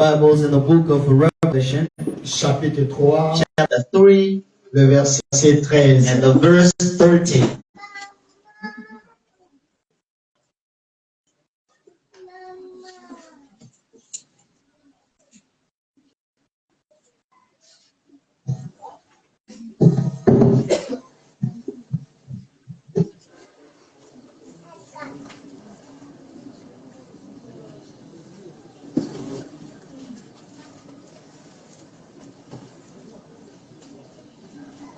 Bibles in the book of Revelation, chapitre 3, chapter 3, le verset 13. and the verse 13.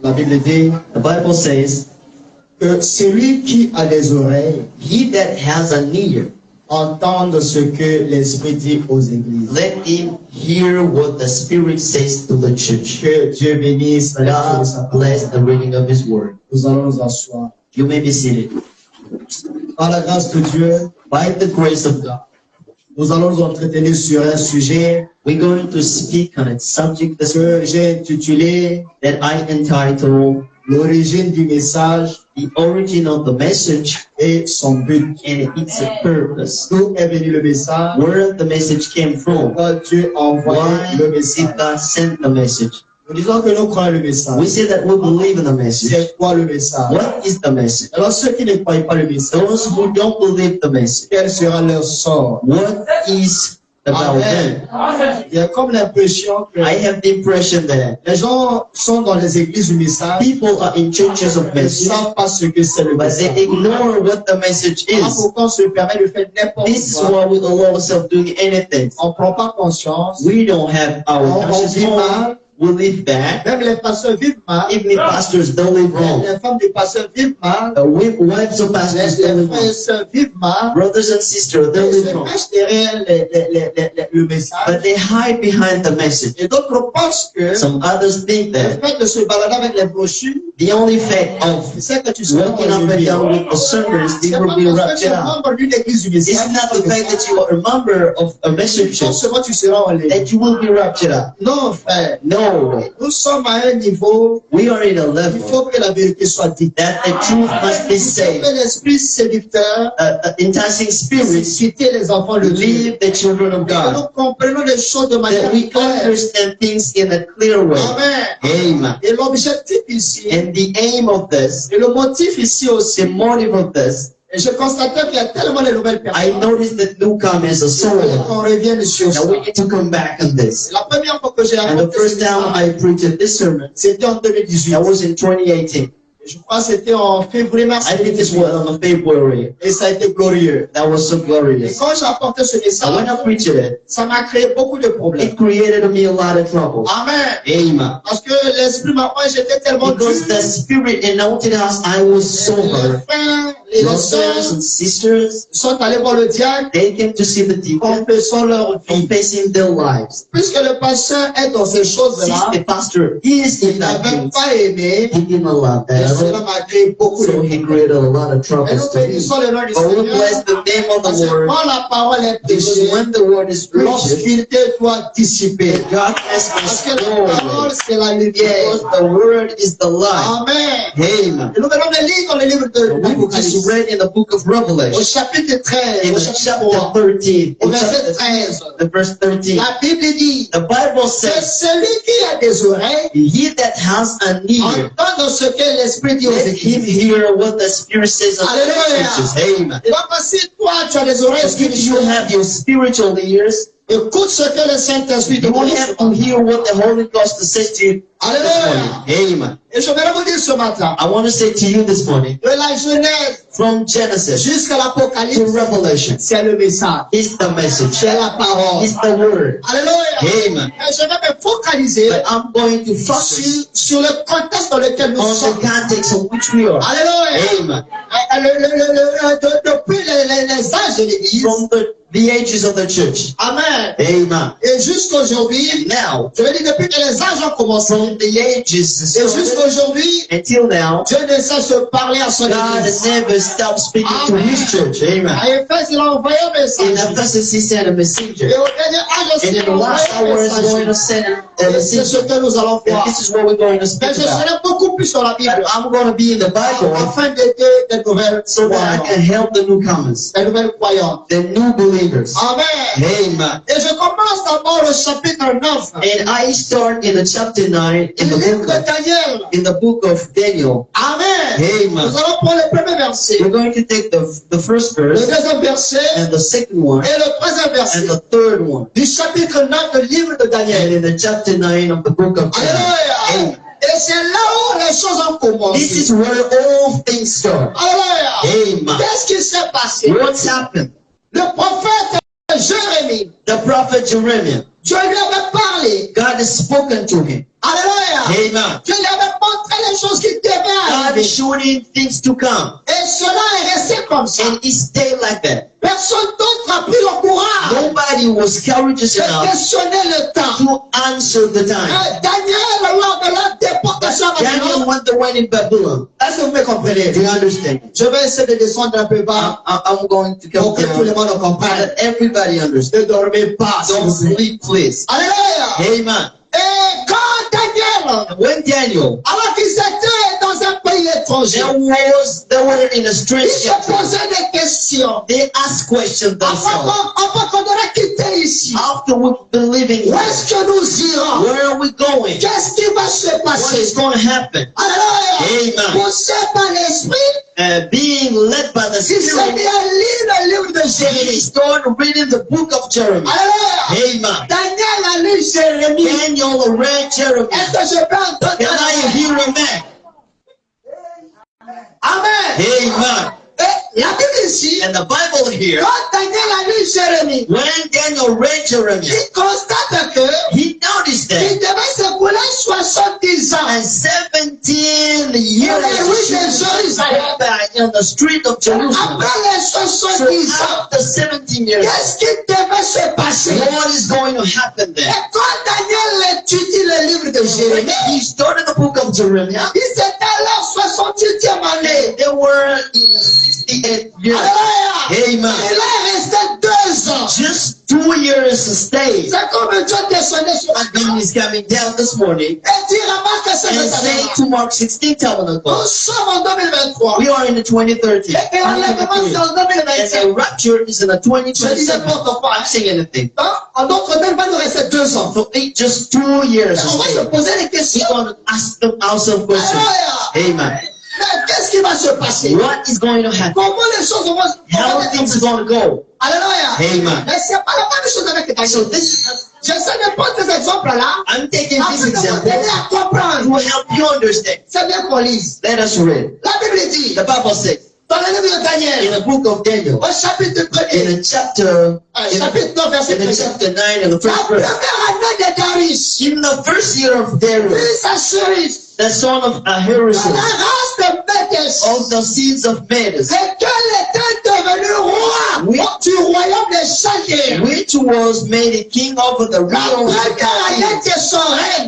La Bible dit The Bible says, que celui qui a des oreilles he that has an ear, entende ce que l'Esprit dit aux églises. let him hear what the Spirit says to the church. Que Dieu bénisse la lecture de sa God parole. bless the reading of his word. Nous allons nous asseoir. You may be seated. Par la grâce de Dieu, By the grace of God, nous allons nous entretenir sur un sujet we're going to speak on a subject que j'ai intitulé that I entitled l'origine du message The Origin of the Message et son but. and Its Purpose. D'où est venu le message? Where the message came from. Pourquoi Dieu a envoyé Why le did message? God send the message? Nous disons que nous croyons le We message. say that we believe in the message. C'est quoi le message? What is the message? Alors ceux qui ne croient pas le message, Those who don't believe the message, quel sera leur sort? what is about them? Amen. Il y a comme l'impression que I have the impression that les gens sont dans les églises du message, people are in churches of ils ne message, savent pas ce que c'est le but message. they ignore what the message Voilà is. pourquoi on se permet de faire n'importe This is quoi. why we allow ourselves doing anything. On ne prend pas conscience. We don't have our On conscience vit wrong. mal. We live bad. Même les pasteurs vivent mal. Even the pastors don't live wrong. Les femmes des pasteurs vivent mal. Wives of pastors Les don't live frères et wrong. sœurs vivent mal. Brothers and sisters Ils don't se live wrong. cachent derrière le message. But they hide behind the message. Et d'autres pensent que Some others think le that fait de se balader avec les brochures, the only fact of c'est que tu seras walking up and down with the sermons, they C'est will pas be parce que tu raptured es out. membre d'une église du It's message not the fact that you are a member of a message church seulement tu seras en ligne. that you will be raptured out. Non, frère. No way. Nous sommes à un niveau, We are in a il level faut que la vérité soit dite. that the truth must be Il faut said. que l'esprit séducteur Enticing spirits suscite les enfants de Dieu. leave the children of Que God. nous comprenons les choses de manière That we claire. understand things in a clear way. Amen. Amen. Et l'objectif ici, And the aim of this, et le motif ici aussi, the motive of this, et je constatais qu'il y a tellement de nouvelles I personnes. noticed that newcomers are so Qu'on revienne sur ça. Now we need to come back on this. La première fois que j'ai And the apporté first time I preached this sermon, c'était en 2018. that was in 2018. Je crois que c'était en février-mars. I think this was on February. Et ça a été glorieux. That was so Et glorious. quand j'ai apporté ce And when I message, preached it, ça m'a créé beaucoup de problèmes. it created me a lot of trouble. Amen. Amen. Parce que l'esprit m'a moi j'étais tellement Because the spirit anointed us, I was so Les hurt. frères et les Brothers sœurs and sisters, sont allés voir le diacre, they came to see the deacon, confessant leur vie. confessing their lives. Puisque le pasteur est dans ces Since choses-là, the pastor is il in that n'avait things, pas aimé, he didn't allow et that. cela m'a créé beaucoup de So he problèmes. created a lot of Et troubles nous to me. bénissons le nom du But we Seigneur. bless the name of Parce the que Lord, quand la parole est because prêchée, when the word is preached, l'obscurité doit dissiper. darkness Parce must que la go parole, away. c'est la lumière. Yes, the word is the light. Amen. Amen. Et nous venons de lire dans le livre de We l'Apocalypse, just read in the book of au Revelation, chapitre 13, in au the chapitre chapter 3, 13, au in verset chapter 13. the verse 13, La Bible dit the Bible que says, celui qui a des oreilles he that has an ear, entend ce que l'Esprit dit aux let him églises. hear what the Spirit says unto the Alléluia. churches. Amen. Et donc, si toi, tu as des oreilles So if you spirituelles, have your spiritual ears, écoute ce que le Saint-Esprit te you will dit. have to hear what the Holy Ghost says to you this Alléluia. morning. Amen. Et je vais vous dire ce matin, I want to say to you this morning, de la Genèse from Genesis jusqu'à to l'Apocalypse, Revelation, c'est le message, is the message, c'est la parole. is the word. Alléluia. Amen. Et je vais me focaliser But I'm going to focus sur le contexte dans lequel nous on sommes. the context in which we are. Alléluia. Amen. Depuis les âges de l'Église, From the ages of the church. Amen. Amen. Et jusqu'aujourd'hui, Now, je veux dire depuis que les âges ont commencé, from the ages et started jusqu'aujourd'hui, until now, Dieu ne cesse de parler à son God Église. has never stopped speaking to His church. Amen. À Éphèse, il a envoyé un In message. Ephesus, He sent a messenger. Et au dernier âge aussi, And il in a the envoyé last un hour, He's going to message. send a Et c'est ce messenger. que nous allons And voir. this is what we're going to speak Mais je about. serai beaucoup plus sur la But Bible, I'm going to be in the Bible afin d'aider des nouvelles so that I croyantes. can help the newcomers, Des nouvelles croyantes. the new believers. Amen. Amen. Et je commence d'abord d'abord au chapitre 9. And I start in the chapter 9 Du livre de Daniel. in the book of Daniel. Amen. Amen. Nous allons prendre le premier verset, We're going to take the first le verse deuxième verset and the second one et le troisième and verset the third one. du chapitre 9 du livre de And Daniel. in the chapter 9 of the book of Daniel. Alléluia. Et c'est là où les choses ont This is commencé. where all things start. Alléluia. Amen. Qu'est-ce qui s'est passé? What's happened? Le prophète Jérémie, The prophet Jeremiah, Dieu lui avait parlé. God has spoken to him. Alléluia. Amen. Dieu lui avait montré les choses qui devaient God arriver. is showing him things to come. Et cela est resté comme ça. And it stayed like that. Personne d'autre a pris le courage Nobody was courageous de enough questionner le temps. to answer the time. Daniel, lors de la déportation à Daniel Babylone, went the way in Babylon. est-ce que vous me comprenez? Do you understand? Je vais essayer de descendre un peu bas I'm going to pour come que tout le down monde comprenne. that everybody understands. Ne dormez pas, s'il Don't vous plaît. sleep, please. Alléluia. Amen. Et quand Daniel, And when Daniel, alors qu'ils étaient dans un pays étranger, they were in a strange ils se country. posaient des questions. They asked questions themselves. Avant qu'on aurait quitté ici, After we've been living où here, est-ce que nous irons? where are we going? Qu'est-ce qui va se What is passer? going to happen? Alléluia. Amen. Poussé par l'esprit, Being led by the il s'est Spirit, mis à lire le livre de he Jérémie. started reading the book of Jeremiah. Alléluia. Amen. Daniel a lu Jérémie. Daniel read Jeremiah. Est-ce que je peux entendre? Can I hear a man? Amen. Amen. Et la Bible ici, And the Bible here, quand Daniel a lu Jérémie, when Daniel read Jeremiah, il constate que he noticed il that devait s'écouler 70 ans. and 17 years back in the street of Jerusalem. Après les 70 So ans, after 17 years, qu'est-ce qui devait se passer? what is going to happen Et then? quand Daniel étudie le livre de When Jérémie, he started the book of Jeremiah, il était leur 68e année. they were in 68 years. Alléluia. Il Amen. est resté 2 ans. Just 2 years to stay. C'est comme Dieu descendait sur la And then he's coming down this morning et dit, remarque ce and que ça saying veut to dire. Mark 16 tabernacle, Nous sommes en 2023. we are in the 2030. Et l'enlèvement, c'est en And 2025. the rapture is in the Je disais 2027. n'importe quoi. I'm saying anything. En d'autres termes, il va nous rester 2 ans. So just 2 years to On va se stay. poser des We're questions. going to ask them ourselves questions. Alléluia. Amen. Mais qu'est-ce qui va se passer? What is going to happen? Comment les choses vont How are things going to go? Alléluia. Amen. Mais c'est pas la même chose avec les So personnes. J'essaie de prendre ces exemples-là I'm taking afin this de vous example aider à comprendre. to help you understand. C'est bien qu'on lise. Let us read. La Bible dit, The Bible says dans le livre de in Daniel, the book of Daniel, au chapitre 1er, in the chapter, chapitre 9, verset in the 1er, chapter 9 and the la first première verse, année de Darius, in the first year of Darius, fils Assuérus, the son of la Ahasuerus, race de Médès, of the seeds of Medes, et qu'elle était devenue roi du royaume des Chaldéens. which was made a king over the La realm of première année the de son règne,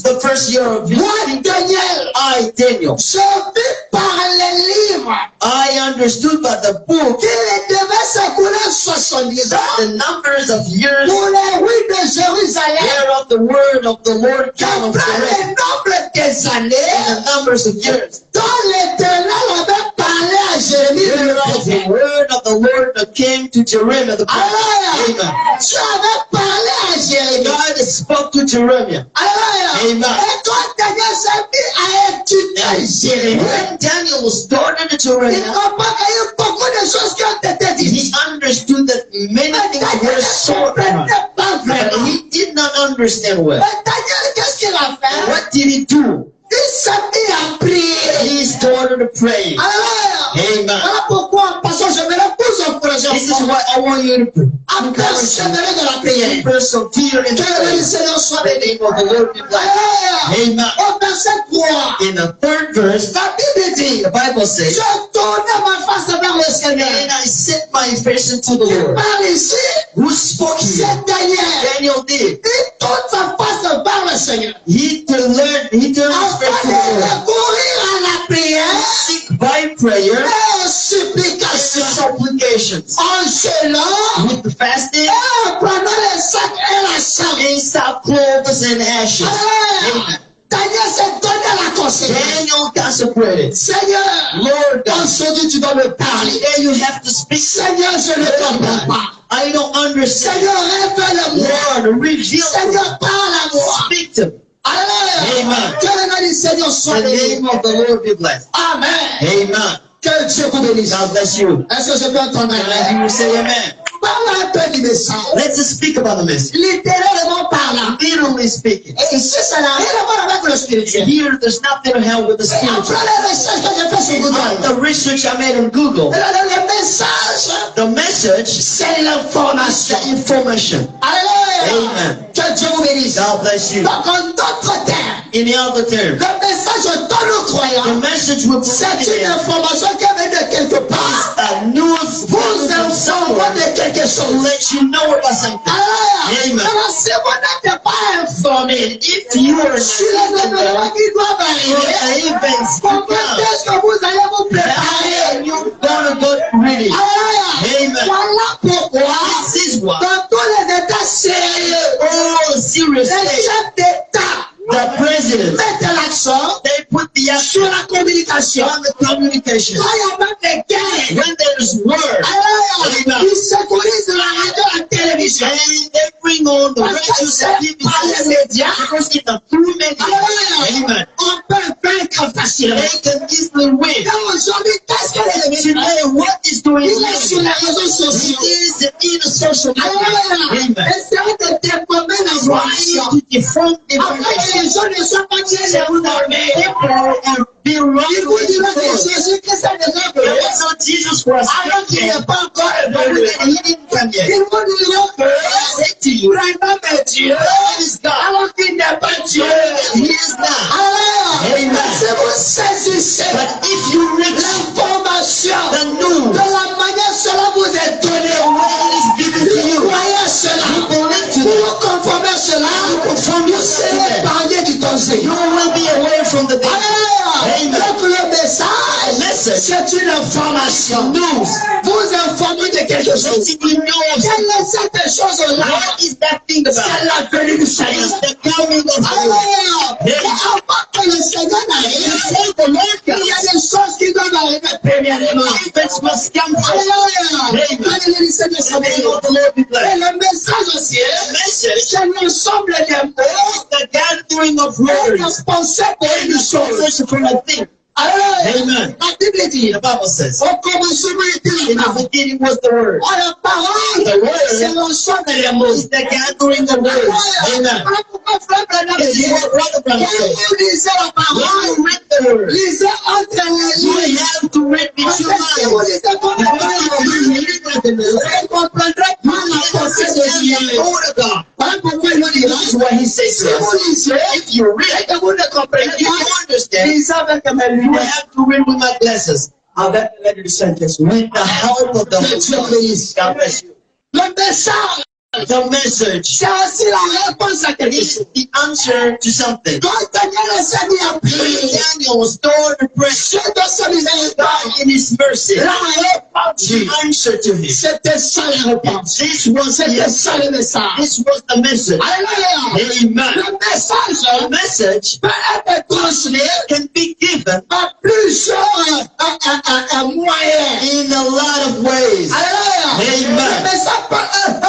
the first year of his moi, king, Daniel, I, Daniel, je vis par les livres I understood by the book qu'il devait s'écouler 70 ans the numbers of years pour les rues de Jérusalem. whereof the word of the Lord came of Qu'après le Jerusalem, nombre des années, and the numbers of years, dont l'Éternel avait parlé à Jérémie, whereof the word of the Lord that came to Jeremiah the prophet. Alléluia. Amen. Dieu avait parlé à Jérémie. God spoke to Jeremiah. Alléluia. Amen. Et quand Daniel s'est mis à étudier And Jérémie, when Daniel started il Jeremiah, comprend qu'il y a eu beaucoup de choses qui ont été he dites. understood that many Mais things Daniel were ne so comprenait pas but vraiment. he did not understand well. Mais Daniel, qu'est-ce qu'il a fait? What did he do? Il s'est mis à prier. He started praying. Alléluia. Amen. Voilà pourquoi, parce que je me repose en projet. This is what I want you to À persévérer dans la prière. persevere in Que le prayer. Seigneur soit The béni. name of the Lord be blessed. Alléluia. Amen. Au verset 3, In the third verse, la Bible dit, the Bible says, je tournais ma face vers le Seigneur. and I set my face into the Il Lord. parle ici, Who spoke c'est here? Daniel. Daniel did. Il tourne sa face vers le Seigneur. He turned his face to Afin the de Lord. recourir à la prière Seek by prayer et aux and supplications. supplications. En jeûnant With the fasting et en prenant les sacs et la sang. and sackcloth and ashes. Alléluia. Amen. Daniel s'est donné la consacré. Daniel consecrated. Seigneur, Lord God, aujourd'hui tu dois me parler. today you have to speak. Seigneur, je ne comprends pas. I don't understand. Seigneur, révèle-moi. Lord, reveal. Seigneur, parle à moi. Speak to me. Alléluia. Amen. Que le nom du Seigneur soit The béni. name of the Lord be blessed. Amen. Amen. Que Dieu vous bénisse. God bless you. Est-ce que je peux entendre And I amen? hear you say amen. Parle un peu du message. Let's just speak about the message. Littéralement parlant. Literally speaking. Et ici, ça n'a rien à voir avec le spirituel. Here, there's nothing to help with the Et spiritual. après les recherches que j'ai fait sur Google, The research I made on Google, le message, the message c'est l'information. is the information. Alléluia. Amen. Que Dieu vous bénisse. God bless you. Donc, en d'autres termes, In the other terms, le message donne aux the croyants, message will c'est be une information qui vient de quelque part. a news Vous from somewhere informez de quelque to chose. let you know about something. Alléluia. Amen. Alors, si vous n'êtes pas informé, If you are sur les événements qui doivent arriver, events comment est-ce que vous allez vous préparer? and you're gonna get ready. Alléluia. Amen. Voilà pourquoi, This is why dans tous les États sérieux, all serious les things, chefs d'État the president, mettent l'accent they put the sur action la communication. on the communication. Quand il y a même des guerres, When there's word, alléluia, ils sécurisent la radio et la télévision. and they bring on the Parce que radios c'est and par TV les médias, because it's a through media. alléluia, Amen. on peut vaincre facilement. They can easily win. Et aujourd'hui, qu'est-ce que l'ennemi fait? Today, what is going Il est sur on? les réseaux sociaux. It is in the social media. Alléluia. Amen. Essayez de déformer l'information. Trying to deform Afin que information. les gens ne soient pas bien informés. People are being Il wrongly vous dira que informed. Jésus-Christ a déjà It venu. was not Jesus was Alors qu'il n'est pas encore but venu. he didn't come yet. Il vous dira que I say to you, Abraham est Dieu. God is God. Alors qu'il n'est pas Dieu. He is not. Alléluia. Amen. Si vous saisissez But if you reach l'information the news, de la manière cela vous est donné, what is given to vous you, croyez cela, you believe to vous them, vous conformez à cela, conform vous yourself to serez them, épargné du danger. you will be away from the danger. Alléluia. Donc le message, Message. c'est une information. News. Vous informez de quelque chose. If you know Quelle est cette chose-là? what is that thing C'est about? la venue du Seigneur. It's the coming of the Lord. Alléluia. Et avant que le Seigneur n'arrive, Before the Lord il y a comes, des choses qui doivent arriver premièrement. events must come first. Alléluia. Amen. Alléluia, le Seigneur The soit name béni. of the Lord be Et blessed. le message aussi, The message c'est l'ensemble des mots is the gathering of et words de pensées pour and une the chose. conversation from a thing. Alléluia. Amen. La Bible dit, The Bible says, au commencement était in la the parole. beginning was the word. Oh, la parole, The word c'est l'ensemble des mots. is the gathering of words. Amen. Voilà pourquoi Frère Branham This dit, is what Brother quand Branham says. vous lisez la When parole, you read the word, lisez entre les you lignes. have to read Parce que between si vous lines. lisez comme la parole, vous ne comprendrez pas la pensée de Dieu. Voilà pourquoi il nous dit, This is what he says si to vous us. lisez, If you et read, que vous ne comprenez if you pas, understand, lisez avec mes you lunettes. have to read with my glasses. Avec l'aide du Saint-Esprit. With the help of the Que Holy Dieu vous Spirit. bénisse. God bless you. Le message, The message c'est aussi la réponse à quelque is chose. the answer to something. Quand Daniel s'est mis à prier, Daniel was stored to pray. Dieu dans sa miséricorde, God in his mercy, la réponse, the answer to him. c'était ça la réponse. This was the C'était ça answer. le message. This was the message. Alléluia. Amen. Le message The message peut être transmis can be given par plusieurs moyens. in a lot of ways. Alléluia. Amen. Le message peut être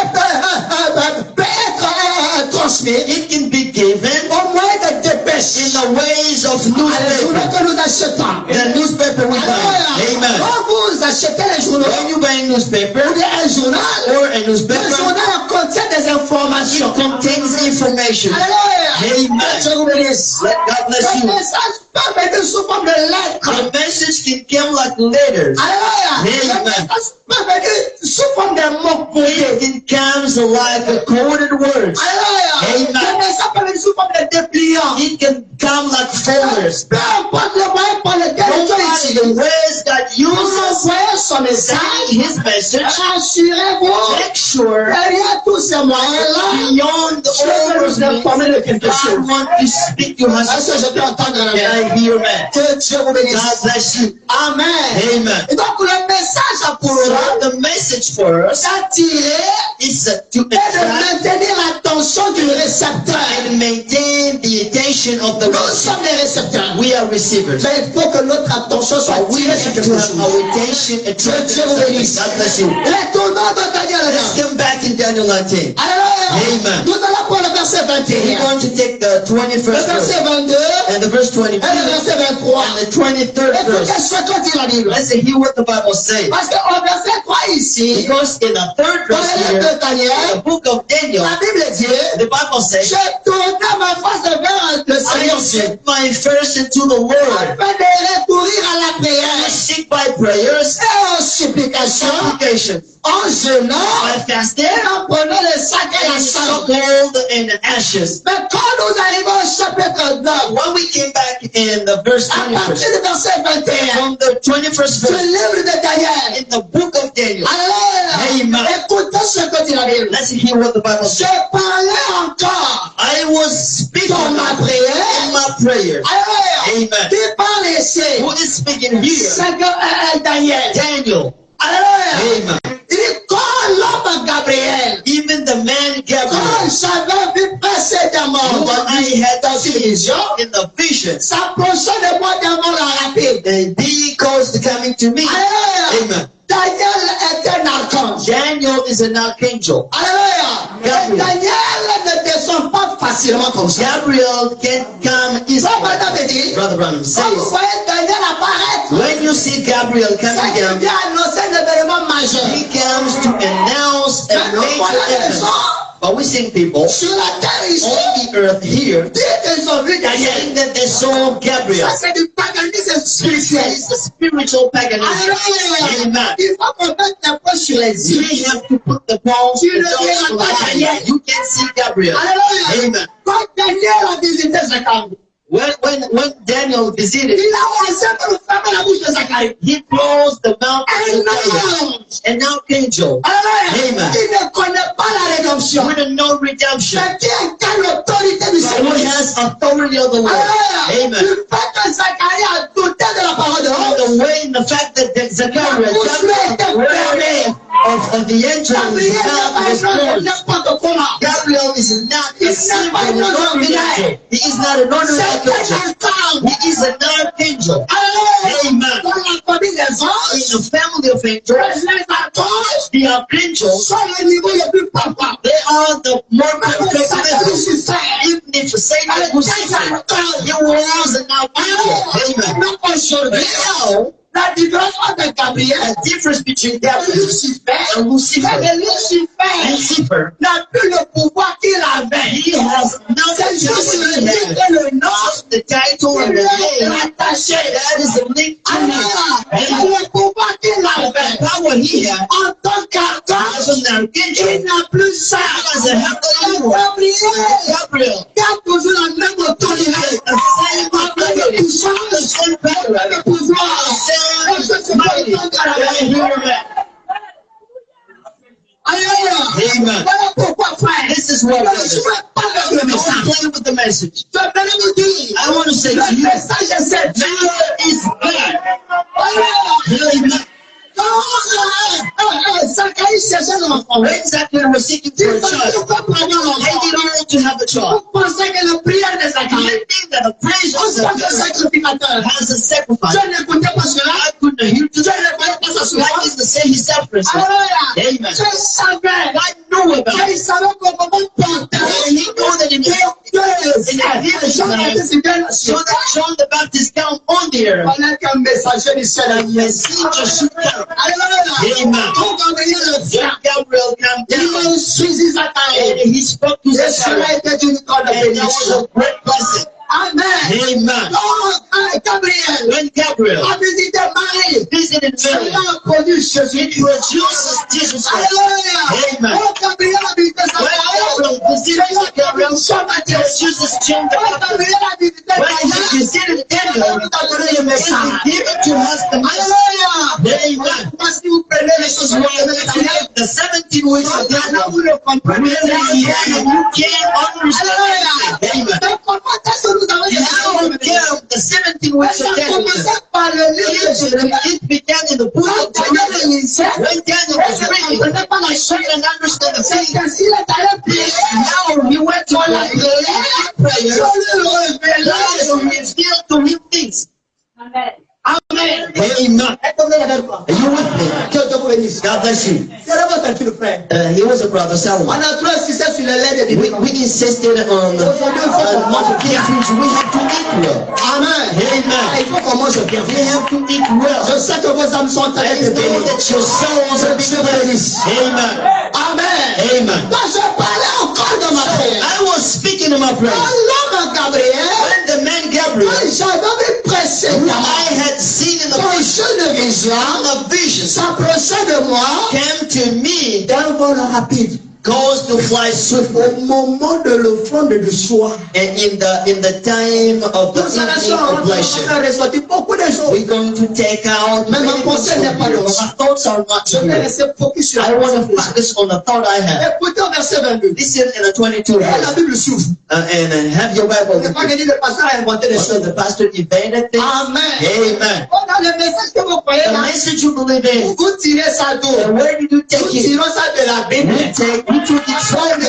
transmis It can be given au moyen de dépêches. in the ways of Les journaux newspaper. que nous achetons. The newspaper we buy. Alléluia. Amen. Quand vous achetez les journaux, When you buy a newspaper ou bien un journal, or a le newspaper, journal contient des it informations. contains information. Alléluia. Amen. Je vous bénisse. Let God bless Le you. message peut venir sous forme de lettres. The message can come like letters. Alléluia. Le message peut venir sous forme de mots codés. It comes like a coded words. Alléluia. Amen. Le message peut venir sous forme de dépliants. It can come like folders. Peu importe le moyen par lequel No Dieu matter the utilise. ways God Vous uses envoyez son message. his message, Rassurez-vous. make sure Derrière tous ces moyens-là, beyond Dieu all veut those nous informer de quelque God chose. wants to speak to us. Est-ce que je peux entendre la Can I hear man? Que Dieu vous bénisse. God bless you. Amen. Amen. Et donc le message a pour So rôle the message for us d'attirer is to et de attract maintenir l'attention du récepteur. and maintain the attention invitation of the Nous gospel. sommes les récepteurs. We are receivers. Mais il faut que notre attention soit But we tirée sur have quelque to chose. have our attention attracted to something. God bless you. Retournons dans Daniel. Let's come back in Daniel 19. Alléluia. Amen. Nous allons pour le verset We're 21. going to take the Le 21st verse verset 22 and the verse 22 et le verset 23. and the 23rd Il faut verse. que soit dit la Bible. Let's hear what the Bible says. Parce qu'au verset 3 ici, Because in the third dans verse le livre here, de Daniel, in the book of Daniel, la Bible dit, the Bible says, j'ai tourné ma face vers le I Seigneur have Dieu, set my face into the Lord. afin de recourir à la I prière seek by prayers, et aux supplications, supplications, en jeûnant, by fasting, et en prenant le sac et la and cendre. gold and ashes. Mais quand nous arrivons au chapitre 9, When we came back in the verse à 21st, partir du verset 21, from the 21st du verse, livre de Daniel, in the book of Daniel, Alléluia, Amen. écoutez ce que dit la Bible. let's hear what the Bible Je says. parlais encore I was speaking dans ma in prière. my prayers. Alléluia. Amen. Qui parle ici? Who is speaking here? C'est que Daniel. Daniel. Alléluia. Amen. Il dit quand l'homme Gabriel, Even the man Gabriel, quand j'avais vu précédemment who dans I had dans une vision, seen in the visions, s'approchait de moi d'un monde rapide. and he caused coming to me. Alléluia. Amen. Daniel est un archange. Daniel is an archangel. Alléluia. Gabriel. Et Daniel ne descend pas facilement comme ça. Gabriel can come Ça, easily. madame dit, Brother Branham quand vous says, voyez Daniel apparaître, when you see Gabriel ça coming qui down, vient annoncer un événement majeur. he comes to announce Mais a nous major voilà les event. gens But we seeing people sur la terre ici, on the earth here dès qu'ils ont vu Daniel, saying that they saw Gabriel. ça c'est du paganisme spirituel. It's a spiritual paganism. Alléluia. Amen. Il faut qu'on mette la poche sur les yeux. We have to put the palms Tu ne down verras on pas the Daniel. eyes. You can see Gabriel. Alléluia. Amen. Quand Daniel a visité Zacharie, When Daniel visited, il a osé pour fermer la bouche de Zacharie. he closed the mouth Un of Gabriel. ange. An archangel Alléluia. Amen. Il ne connaît pas la rédemption. with no redemption. C'est qui incarne l'autorité du But he Seigneur. has authority of the Lord. Alléluia. Amen. Le fait que Zacharie a douté de la parole de And Dieu. the way, in the fact that Zechariah doubted the word of the angel in his Gabriel mouth n'est was pas un ange, closed. n'importe comment. Gabriel is not a He's not simple, an an ordinary ordinary. angel. He is not an ordinary C'est un angel. archange. He is an archangel. Alléluia. Amen. Dans la famille des In anges, the family of angels, les archanges the archangels, sont le niveau le plus papa. they are the more Même Satan perfect. Lucifer, Even if Satan was he was an archangel. Amen. même aujourd'hui, Now, la différence entre Gabriel the difference between et Gabriel Lucifer, and Lucifer, c'est que Lucifer Lucifer, n'a plus le pouvoir qu'il avait. he has C'est nothing to juste do le with titre that. et le nom Just the title qui and lui the est name rattaché. that is a link to him. Alors, le pouvoir qu'il avait The power he had en tant as qu'archange, an archangel, il n'a plus ça. as a heavenly Et one. Gabriel Gabriel garde toujours la même autorité, has the same la même authority, the puissance, same le power, même pouvoir. the same mighty. Alléluia. Amen. Voilà pourquoi, frère, This is what ne it is. jouez pas avec le Don't message. play with the message. Je vais vous dire, I want to say le to you, message est cette God is God. Alléluia. Amen. Quand Zacharie cherchait l'enfant, When Zachariah was seeking for a il pensait child, pas pour avoir they l'enfant. did all to have a child. Vous pensez que la prière de You Zacharie, think that the praise en of tant que Zachariah sacrificateur, has a sacrifice. je n'écoutais pas cela, I couldn't hear to je ne voyais pas sa like souffrance. is to say his sacrifice. Alléluia. Amen. Je savais, I know about il it. savait qu'au moment porté, And he knew that in his Jean Baptiste vient la so that John the Baptist come on the earth. pendant qu'un messager du ciel a The messenger should come. Alléluia. Amen. Quand Gabriel le When vient, Gabriel came il down a saisi Zacharie. and he spoke to Et cela Zachariah, était une grande and that was bénédiction. a great blessing. Amen. Amen. Quand Gabriel When Gabriel a visité Marie, visited Mary, cela a produit Jésus. it produces Jesus Christ. Alléluia. Amen. Quand Gabriel a visité When Zacharie, Gabriel visited Zachariah, Jean Baptiste. Jesus John the Quand Baptist. Gabriel a visité When he Daniel, visited Daniel, il a donné le he message. given to us the message. Alléluia. Amen. Parce que vous prenez les choses This is why we have the 17 weeks of maintenant Daniel. vous le comprenez. Really, you can't understand Alléluia. it. Amen. Donc, comment est-ce que nous avons You don't get the 17 weeks Ça of Daniel. commençait par le livre de Jérémie. It began in the book Quand of Daniel Daniel. lisait, When Daniel il was ne reading, comprenait pas la he chose. didn't understand the C'est thing. ainsi qu'il est allé prier. Now he went to Pour la pray. prière, prayer, Dieu lui révélait God will reveal to him things. Amen. Amen. Amen. Est-ce que vous êtes avec moi? Are you with me? Que Dieu vous bénisse. God bless you. C'est votre petit frère. He was a brother, On Solomon. a trop insisté sur le lait de We insisted on multiplications. We have to eat well. Amen. Amen. Il faut qu'on mange bien. We have to eat well. Je sais que vos âmes sont en train I de know bénir. that your souls are being blessed. Amen. Amen. Amen. Quand je parlais encore de ma prière, I was speaking in my prayer. l'homme Gabriel, When the man Gabriel, j'avais précédemment I had seen in the penché de vision, vision, s'approchait de moi came to me, d'un vol rapide. caused to fly swiftly. Au moment de l'offrande du soir, And in the time of the nous allons evening oblation, ressortir beaucoup de choses. we're going to take out Mais many mon conseil things n'est pas from here, de but ça. my thoughts are not Je vais here. rester focus sur I la want to pensée. focus on the thought I have. Écoutez au verset 22. Listen in the 22 Et la verse. Bible s'ouvre. And have your Bible C'est with pas you. que dit le pasteur a inventé des So choses. the pastor invented things. Amen. Amen. On a le message que vous croyez The là. message you believe in. Vous tirez ça d'où? And where did you take Nous it? tirons ça de la Bible. We took it from the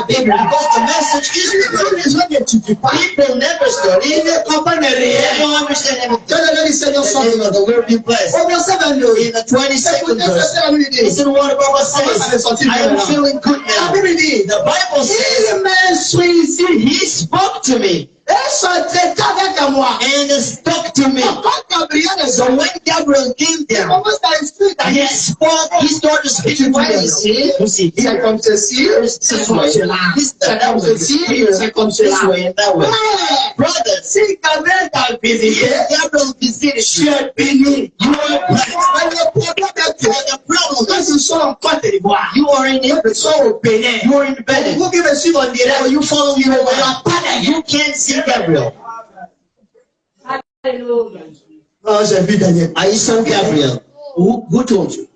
Bible because the message is the Bible. Les gens n'étudient pas. People never study. Ils ne comprennent They rien. don't understand everything. Que le nom du Seigneur The soit name of the Lord be blessed. au verset 22. In the 22nd Écoutez ce verse, que la Bible dit. listen what the Bible says. I am feeling good La now. Bible dit. The Bible says Il m'instruisit. he spoke to me Et s'entretint avec moi. and spoke to me. Quand Gabriel est So when Gabriel came il down, commence à instruire he spoke. He started speaking to them. You see, c'est comme ceci, c'est this comme way, cela. C'est comme ceci, c'est comme this cela. way, and that way. Ouais. Brothers, Si Gabriel t'a visité, Gabriel visited tu you. es béni. You are blessed. Mais le problème est que The problem quand is ils sont en Côte d'Ivoire, you are in ils Egypt. sont au Bénin. You are in Benin. Vous qui me suivez en direct, So you follow me il n'y over. a pas d'ailleurs. You can't see Gabriel. Alléluia. Oh, j'ai vu Daniel. I saw Gabriel. Who told you?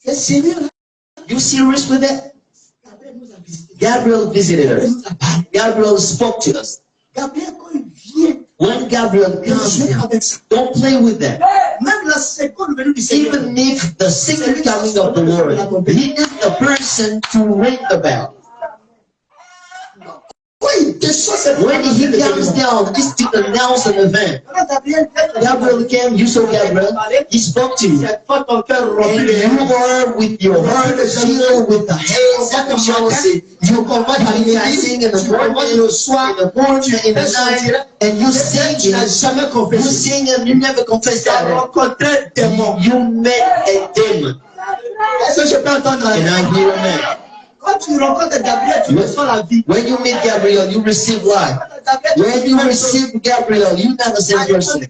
C'est sérieux, là. You serious with that? Gabriel nous a visité. Gabriel visited Il us. nous a parlé. Gabriel spoke to us. Gabriel, quand il vient, When Gabriel il comes joue down, avec ça. don't play with that. Même la seconde venue du Seigneur. Even if the second coming of the Lord, he is the person to ring the bell. Oui, des choses, c'est When he comes down, it's to announce an event. Quand Gabriel Gabriel came, you saw Gabriel, he spoke to you. c'est pas ton cœur And rempli de you are with your heart filled with the hands of jealousy. You convert sing in the morning, in the morning, in the night, and you sing Tu n'as it. jamais You confessé. sing and you never confess Tu as that. rencontré un démon. You met a demon. Est-ce que je peux entendre And un I hear a man. Quand tu rencontres Gabriel, tu reçois la vie. When you meet Gabriel, you receive life. When you receive Gabriel, you never say person.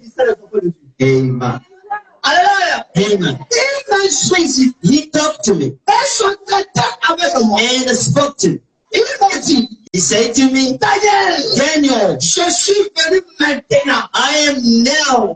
Amen. Alléluia. Amen. Il m'a choisi. He talked to me Et son traiteur avec moi. and spoke to me. Il m'a dit, He said to me, Daniel, Daniel, je suis venu maintenant I am now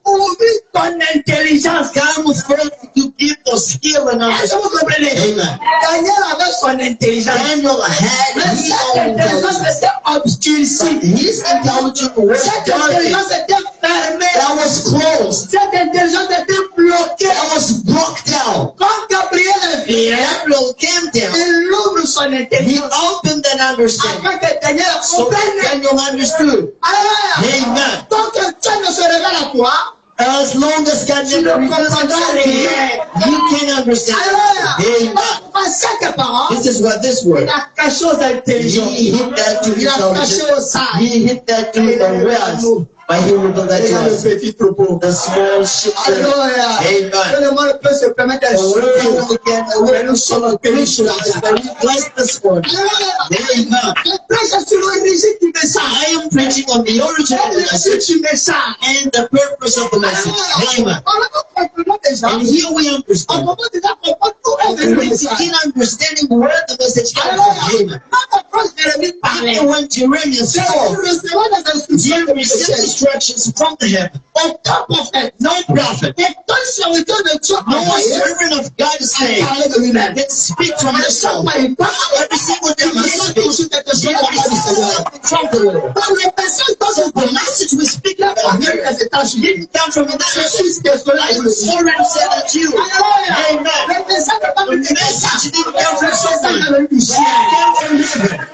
pour ouvrir ton intelligence. come first to give the skill and Est-ce que understanding. vous comprenez? Amen. Daniel avait son intelligence. Daniel had Mais his cette own intelligence intelligence. était obscurcie. His intelligence was Cette darkened. intelligence était fermée. That was closed. Cette intelligence était bloquée. That was blocked out. Quand Gabriel vient, Gabriel came down. il ouvre son He intelligence opened that understanding. afin que Daniel So comprenne. Daniel understood. Alléluia. Amen. Tant que Dieu ne se révèle à toi, As long as God tu ne never reveals comprendras himself to you, rien. you can understand. Alléluia. Amen. Par chaque parole, This is what this il word. a caché aux intelligents. He hit that to Il a caché aux intelligence. sages. He hit that to the wise. But he revealed that Et to dans le us. petit troupeau. The small sheep. Alléluia. Amen. Que le monde peut se permettre The de world will get a Mais little nous sommes en péninsule. but we bless this word. Amen. Je prêche sur l'origine du message. I am preaching on the origin of the message du message. and the purpose of the message. Amen. On va comprendre déjà. And here we On understand. va déjà comprendre tout est We venu le message. begin understanding where the message comes from. Alléluia. Amen. Quand approche Jérémie parlait, And when Jeremiah c'est spoke, recevoir des instructions. he received instructions from the heaven. Aucun prophète, No prophet, et ton serviteur de Dieu no envoyé servant of God is a saying parlé de lui-même. that speak from À himself. chaque fois, il parle. Every single time he Il speaks, touche quelque chose he de la part du Seigneur. receives from the Lord. Dans le message, dans So ce the message we speak la about parole here des États-Unis. didn't come from the Je message. suis que cela est le It's already said that you. Alléluia. Amen. Le message n'est pas The venu des message messages. didn't come from Le message someone. est venu du It ciel. came from heaven.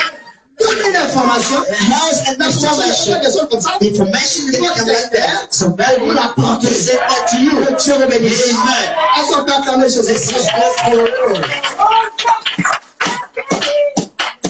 Tout est d'information. Has an information. Information is become like that. So God will apply to present that to you. Amen. Est-ce qu'on peut acclamer Jésus? This is good for the world.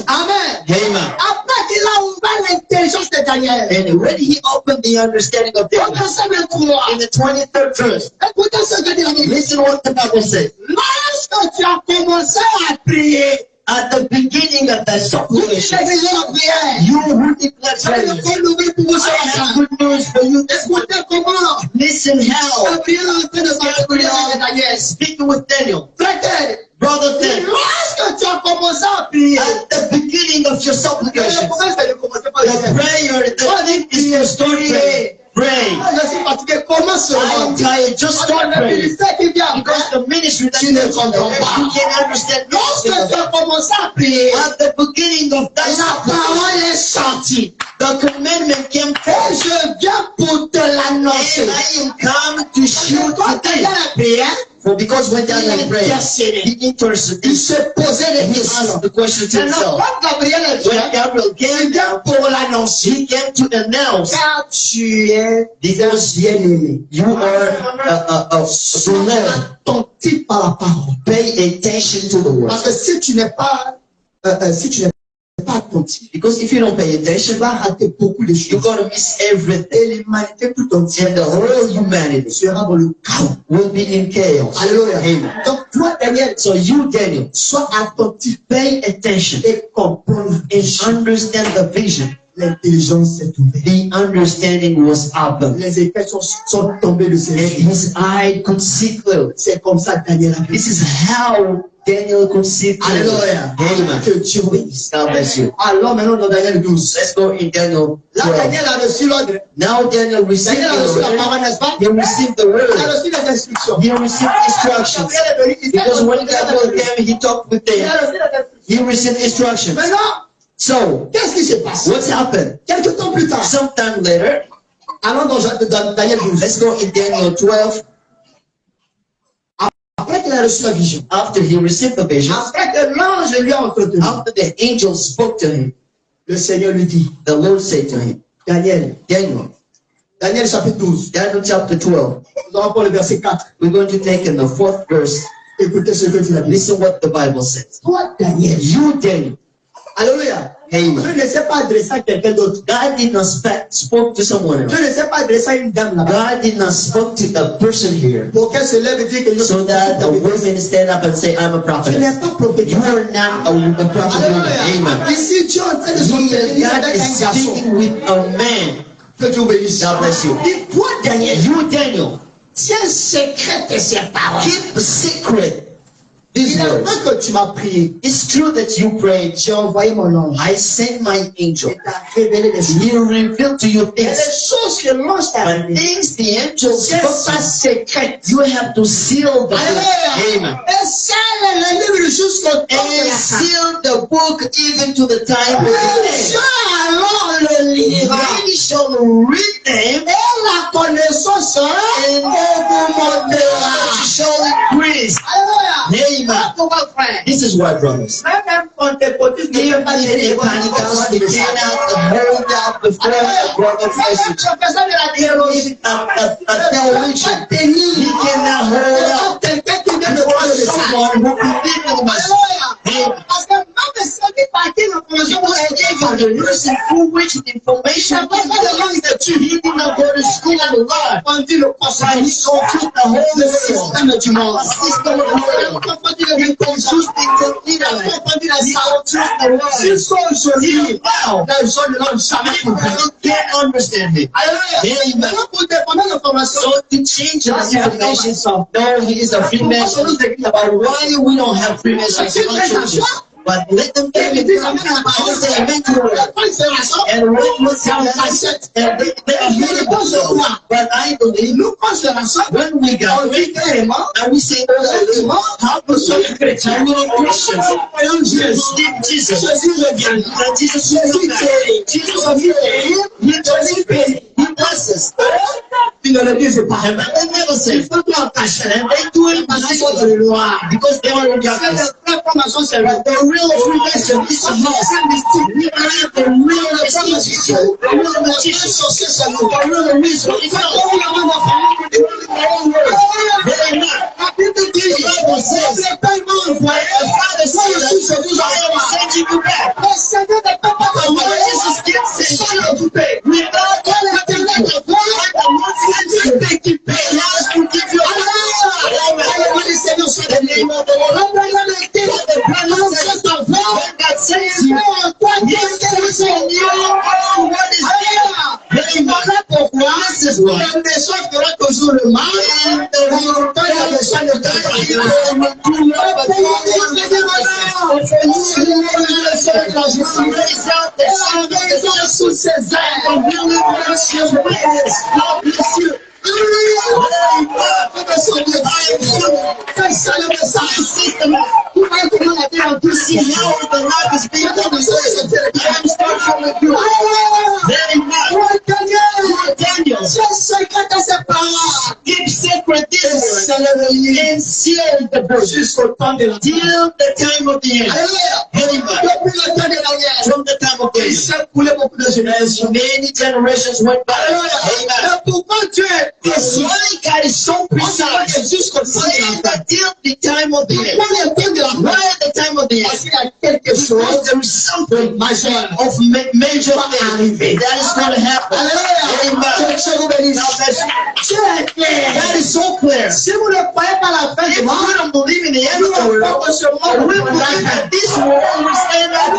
Amen. Amen. Après qu'il a ouvert l'intelligence de Daniel, And when he opened the understanding of au Daniel, verset 23, in the 23rd verse, écoutez ce que dit la Bible. listen what the Bible says. Lorsque tu as commencé à prier, At the beginning of that vous qui supplication, négligez la prière, you who declare j'avais une prayer, bonne nouvelle pour vous ce I have matin. good news for you. Écoutez comment Listen how Gabriel est en train de s'appeler avec Daniel. speaking with Daniel, Frère, brother Daniel, lorsque tu as commencé à prier, at the beginning of your le supplication, problème c'est de commencer par the le prayer, the thing is to start praying. Pray. Je suis fatigué, commence I am seulement. tired. Just start Le praying. ministère qui vient Because après, the ministry that tu ne you comprends pas. can't understand. Lorsque tu as commencé à prier, At the beginning of that la supplication, parole est sortie. the commandment came Et forth. je viens pour te l'annoncer. And I am come to shoot Quand tu today. viens à prier, For because when il Daniel prayed, intercédait. he interceded. Il se posait des He questions. asked the question to Maintenant, himself. quand Gabriel est When venu, Gabriel il came vient down, pour l'annoncer. he came to announce Car tu es because bien-aimé. you are Sois beloved. attentif à la parole. Pay attention to the Parce word. que si tu n'es pas attentif, Because if you don't pay tu attention, vas rater beaucoup de you're choses. going to miss everything. Et l'humanité tout entière And the whole humanity sera dans le chaos. will be in chaos. Alléluia. Amen. Donc toi, Daniel, So you, Daniel, sois attentif pay attention et comprends and understand the vision. l'intelligence s'est ouverte. The understanding was open. Les écailles sont tombées de ses And yeux. his eye could see clearly. C'est comme ça que Daniel a vu. This is how Daniel could see clearly. Alléluia. Amen. Que Dieu bénisse. God bless you. Alors maintenant dans Daniel 12. Let's go in Daniel Là, 12. Daniel a reçu l'ordre. Now Daniel received Daniel a reçu the la word. parole, n'est-ce pas? He received the Il a word. reçu les instructions. He received instructions. Gabriel est venu, il Because when s'est Gabriel came, he talked with il them. a reçu les instructions. He received instructions. Maintenant, So, qu'est-ce qui se passe? what's happened? Quelques temps plus tard, Sometime later, allons dans Daniel 12. let's go in Daniel 12. Après qu'il a reçu la vision, After he received the vision, après que l'ange lui a entretenu, after the angel spoke to him, le Seigneur lui dit, the Lord said to him, Daniel, Daniel chapitre 12, chapter 12, nous allons pour le verset 4. we're going to take in the 4th verse. Écoutez ce que dit la Bible. Listen what the Bible says. Toi, Daniel, You, Daniel, alléluia. Amen. Dieu ne s'est pas adressé à quelqu'un d'autre. God did not spoke to someone else. Dieu ne s'est pas adressé à une dame là-bas. God did not spoke to a person here Pour qu'elle se lève et dise que je so that the women stand up and say, I'm a Tu n'es prophet. pas prophète. You are not a prophet. Alléluia. Amen. Ici, Dieu est en train de s'entretenir God avec is un garçon. speaking with a man. Que Dieu bénisse. God bless you. Et toi, Daniel, You, Daniel, tiens secrète ces paroles. keep a secret. Il These est vrai words. que tu m'as prié. It's true that you prayed. J'ai envoyé mon ange. I sent my angel. Il t'a révélé des choses. He revealed to you Et les things. choses que l'ange t'a But révélées, things the angel c'est spoke ça to, secrète. you have to seal the book. Alléluia. Amen. Et scelle le livre jusqu'au temps de And la fin. seal the book even to the time of the Et Dieu end. alors le lira. They shall read them Et la connaissance and augmentera. shall increase. Alléluia. Amen. Pourquoi, frère? This is why, brothers. Même Pentecôtiste ne peut pas Even dire the Pentecostals, they cannot hold out before the brother's message. professeur de la théologie. A theologian, he cannot hold out Quelqu'un qui vient de before voir le message. someone who believes in the message. Alléluia. Parce que même celui par qui l'information Because est even the person through which the information is belongs that you, he did not go to school a lot. entendu le But conseil. he confused the whole Le system. système du monde. The system of the world. Confondu le He monde. confused the intellect. Confondu la He salle. confused the world. S'ils sont aujourd'hui, Wow. les gens ne l'ont jamais compris. You can't understand it. Alléluia. Amen. Maintenant, pour dépendre de l'information, So to change the information, no, he is a Freemason. But why we don't have Freemasons in our churches? But let them get it. Because they meant to work. And what was that? And they are hearing themselves. But I believe when we got it, and we say, oh, how was so Christian? And we are Christians. Jesus, Jesus, and Jesus, Jesus, he blesses. Ils ne le disent pas. And but they never say. Ils font tout en cachette. And they do it Parce qu'ils because sont dans le noir. they are in C'est darkness. la vraie formation, c'est vrai. The real Freemason is a lost. We are the real magician. The real magician. The real reason. It's not very not. The Bible says, the Father says, I am sending you back. The Lord Jesus did send you back. Without the Muslims, they can pay. He has to give you the name of the Lord. The Bible says, when God says you, He says you know what is there. Voilà pourquoi this is why. Le méchant fera toujours le mal. And the résultat de méchant ne sous ses ailes. Keep secret this and seal the verses till the time of the end. From the time of the end, many generations went by. Amen. This God is so precise. Saying that till the time of the end. Why at the time of the end? Because there is something of major thing that is going to happen. Amen. That is so clear. If you don't believe in the end of the world, we believe that this world will stand up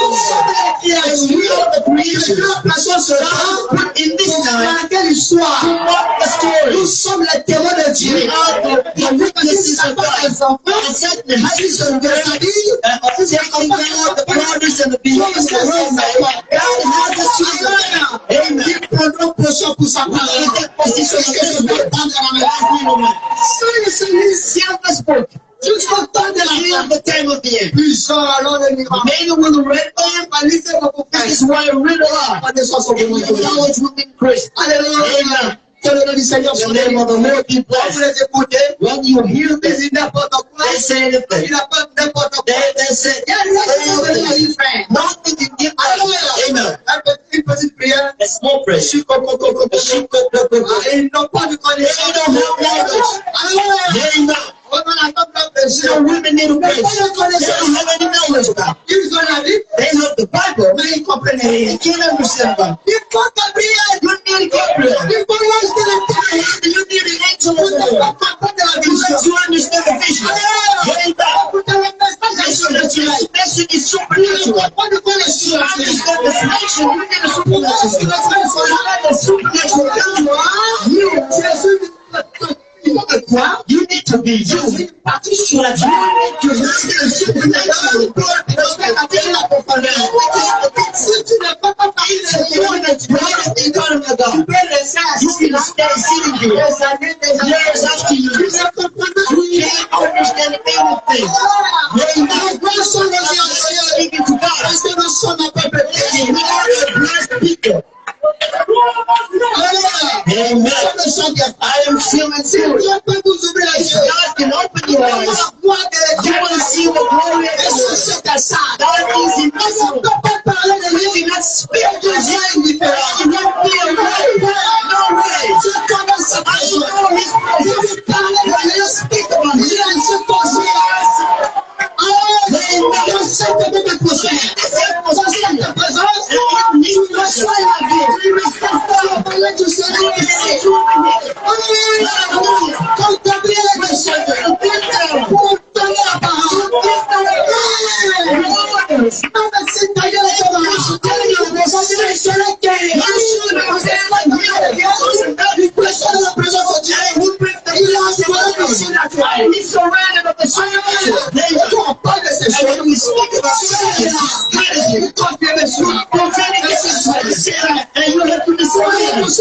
as we are the creation. In this time, to mark the story. We are the witnesses of God. And said the heights of taking out the progress and the behaviors of the God has us to Amen. Jusqu'au temps de the time of the end. Many will read by this is why I read a lot. Knowledge will increase. Amen. The name of the Lord be blessed. When you hear this, they say anything. They say nothing can give us. Amen. A small prayer. They don't have knowledge. Women need a prayer. They don't have any knowledge about it. They have the Bible. They can't understand about it. You need Gabriel. You need an angel of the Lord. Because you understand the vision. This message is supernatural. You understand the vision. You need a supernatural. You need to be you. You need to you can stay sitting here. Years after you. You can't understand anything. Speaking to God. We are the blessed people. Amen. I am feeling serious. God can open your eyes. You will see the glory of God. God is invisible. You cannot speak to Him. You cannot be afraid. No way. I know His presence. When you speak about He's surrounded of the supernatural. And we speak about strategy, prophetic messages, and you have to decide what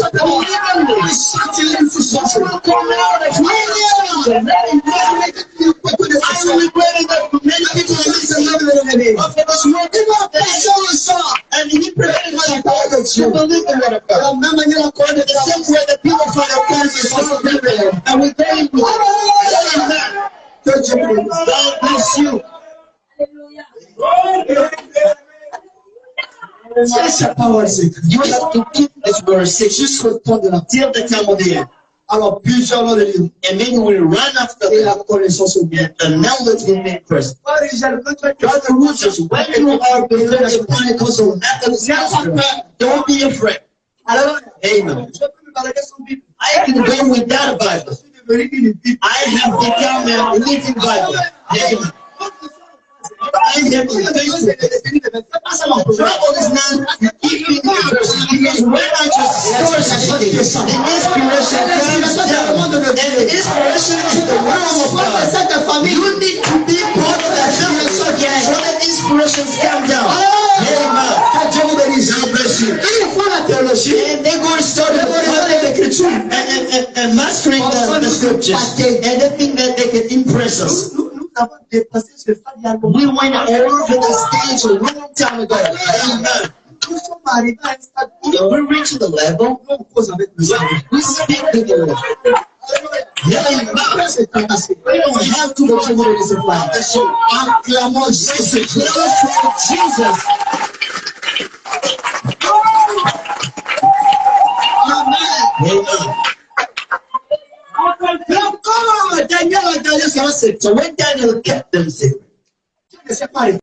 will come out of I will regret that many people listen. bien-aimé. Oh, fellows, you are Il va passer au sang. and he prepared La my parole de heart Dieu. to believe the word of De God. la même manière, la parole de The same way the people from the past is also prepared. And we thank you. Amen. Que Dieu vous bénisse. God bless you. Tiens cette parole, c'est You have to keep this word secret jusqu'au temps de la till the time of the end. Alors, plusieurs vont venir. And many will run after Et them. la connaissance au bien. And the knowledge will be present. God, the roots is when you are below the Pentecostal Methodist, don't be afraid. Alors, Amen. je peux me balader son Bible. I can go without a Bible. Je suis devenu une Bible. I have become a living Bible. Amen. I am faithful. Trouble is not keeping the person, because when I just store something, the inspiration comes down. And the inspiration is the word of God. You need to be part of that family so that inspirations come down. Amen. Que Dieu vous bénisse. God bless you. Ils font la théologie. And they're going to start and mastering the scriptures. And they think that they can impress us. Nous avons dépassé ce stade il y a longtemps. We went over the stage a long time ago. Amen. Nous sommes arrivés à un stade où And we reached the level on cause avec le sang. we speak to the Lord. Après, c'est assez. We don't have to go to the Father. So Acclamons Jésus. Jesus. Amen. Donc, comment Daniel a gardé son secret? So when Daniel kept them secret, Dieu ne s'est pas arrêté.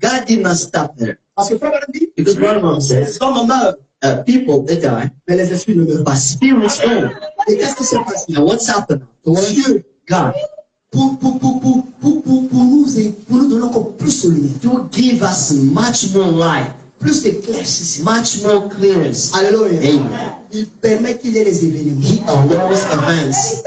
God did not stop there. Parce que Frère Branham dit, Because Branham says, les hommes meurent, people, they die, mais les esprits ne meurent pas. but spirits don't. Et qu'est-ce qui s'est passé? And what's happened? Dieu, God, pour nous donner encore plus de lumière, to give us much more light, plus d'éclaircissement. much more clearance. Alléluia. Amen. Il permet qu'il y ait les événements. He allows events.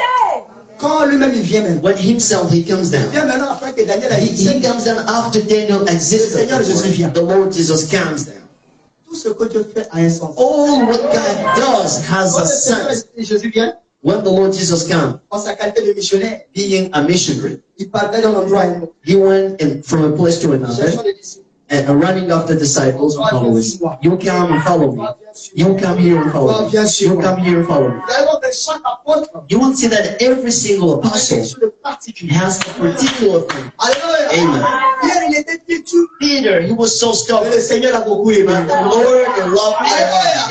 Quand lui-même il vient maintenant, When himself he comes il down. vient maintenant après que Daniel a He dit, comes down after Daniel existed. The Lord Jesus comes down. tout ce que Dieu fait a un sens. All what God does has Quand a le Seigneur sense. Jésus vient, When the Lord Jesus came, en sa qualité de missionnaire, being a missionary, il partait d'un endroit à un autre. he went from a place to another Cherchant des disciples. and running after disciples and followers. You come and follow me. You come here and follow me. You come here and follow me. Vous allez voir que chaque apôtre You will see that every single a apostle quelque chose de particulier. has a particular thing. Alléluia. Amen. Pierre, il était têtu, Peter, he was so mais stubborn, le Seigneur l'a beaucoup aimé. but the Lord loved him. Alléluia.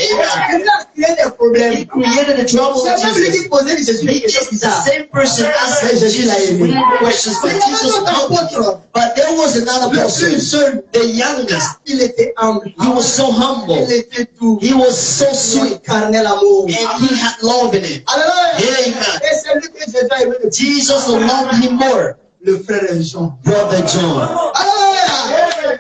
Amen. Il a créé des He problèmes. created a trouble in C'est même lui Jesus. qui posait les Jésus. It's the same person asking Jesus weird questions, but Il y avait Jesus d'autres humbled him. apôtres. But there was another Le person, plus jeune, the youngest. il était humble. He was so humble. Il était doux. He was so Il sweet, incarnait l'amour. and he had love in him. Alléluia. Amen. Et c'est lui que Jésus a aimé le plus. Jesus loved him more. Le frère Jean. Brother John. Alléluia.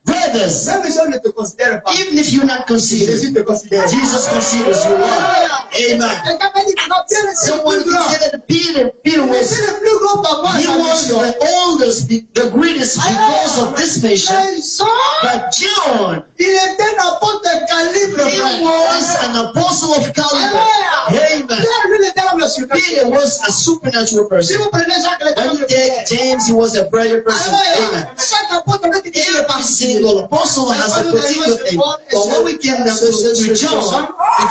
Brothers, Même les gens ne te considèrent pas. even if you're not considered, Jésus te considère. Jesus considers you love. Amen. Quelqu'un m'a dit que non, Pierre est le Someone plus grand. said that Peter Mais was c'est le plus grand papa. he was the oldest, the greatest because of this mission. But John, Il était un apôtre de calibre. he was an apostle of caliber. Amen. Pierre, lui, il était un monsieur. Peter was a supernatural Si person. vous prenez Jacques, il était un When you monsieur. take James, he was a prayer person. Amen. Chaque apôtre avait une Every particulier. single apostle has a particular thing. But when we came down to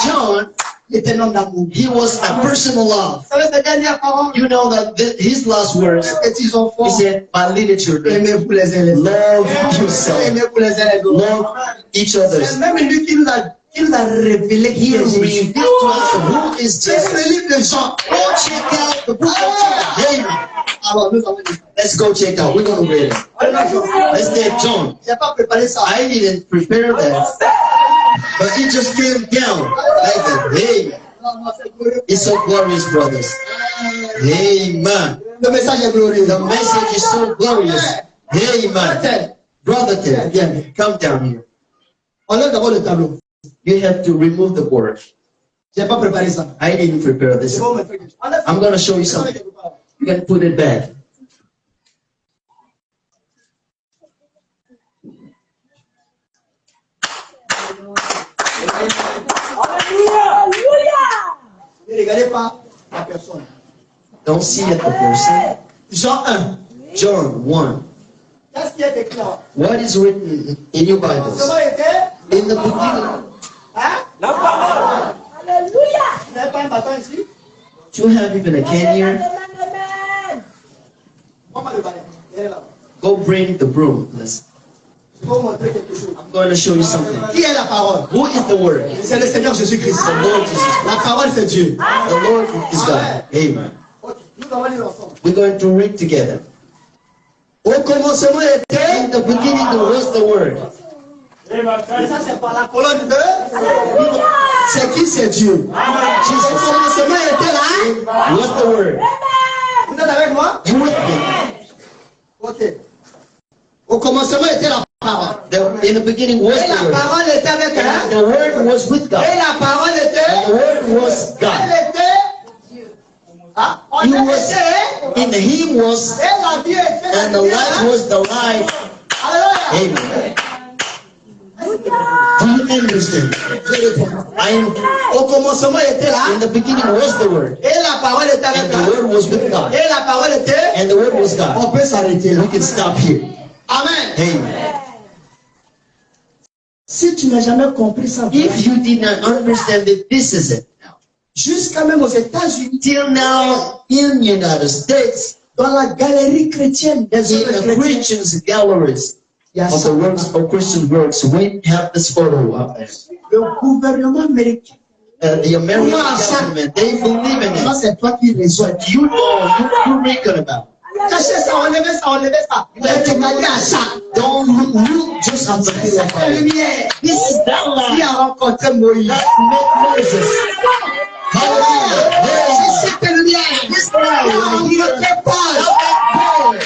John, Il était un homme d'amour. he was a person of love. Vous savez, ses dernières paroles, You know that his last words, les petits he enfants, said, my little children, aimez-vous les uns les autres. love yourself. Aimez-vous les uns les autres. Love each C'est other. même lui qui nous a révélé qui He est Jésus. revealed to us who is C'est Jesus. le livre de Jean. Go check out the book of John. Amen. Alors, nous avons dit. Let's go check out. We're going to read it. Let's take John. Je n'ai pas préparé ça. I didn't prepare that, but it just came down like that. Amen. It's so glorious, brothers. Amen. Le message est glorieux. The message is so glorious. Amen. Brother Ted, come down here. On enlève d'abord le tableau. You have to remove the board. Je n'ai pas préparé ça. I didn't prepare this. C'est bon, mais fais- enlève- I'm going to show you something. You can put it back. Ne regardez pas la personne. Don't see at the person. Jean 1. John 1. Qu'est-ce qui est écrit là? What is written in your Bibles? Comment était? In the beginning. Hein? La parole. Alléluia. Vous n'avez pas un bâton ici? Do you have even a can here? Amen. On va le balai. Il est là. Go bring the broom. Let's, Je vais vous montrer quelque chose. I'm going to show you something. Qui est la parole? Who is the Word? C'est le Seigneur Jésus-Christ. The Lord Jesus. La parole, c'est Dieu. The Lord is God. Amen. Ok, nous allons lire ensemble. We're going to read together. Au commencement était. In the beginning there was the Word. Et ça, c'est par la colonne de. C'est qui? C'est Dieu. Au commencement était là. Was the Word. Vous êtes avec moi? You with me? Ok. Au commencement était la parole. In the beginning was Et la the Word. parole était avec And elle. the Word was with God. Et la parole And the était. Word was God. Elle était. Ah, on He était. was, in Him was, Et la vie était. and the light was the life. Alléluia. Amen. Do you understand? I am. Au commencement était là. In the beginning was the Word, Et la parole était avec and the elle. Word was with God, Et la parole était. and the Word was God. On peut s'arrêter là. We can stop here. Amen. Amen. Si tu n'as jamais compris ça, If you did not understand it, this is it. jusqu'à même aux États-Unis, Till now, in United States, dans la galerie chrétienne des in œuvres the chrétiennes, Christians' galleries il y a of ça. the works of Christian works, we have this photo up there. Le gouvernement américain. The American government, they believe in Ça, it. c'est toi qui raisonnes. But you know, you reckon about. Cachez ça, enlevez ça, enlevez ça. Mais tu m'as dit à ça. Don't look just at the La lumière. This is that Qui light a rencontré Moïse. that met Moses. Hallelujah. C'est cette lumière. This light Qui a rencontré Paul.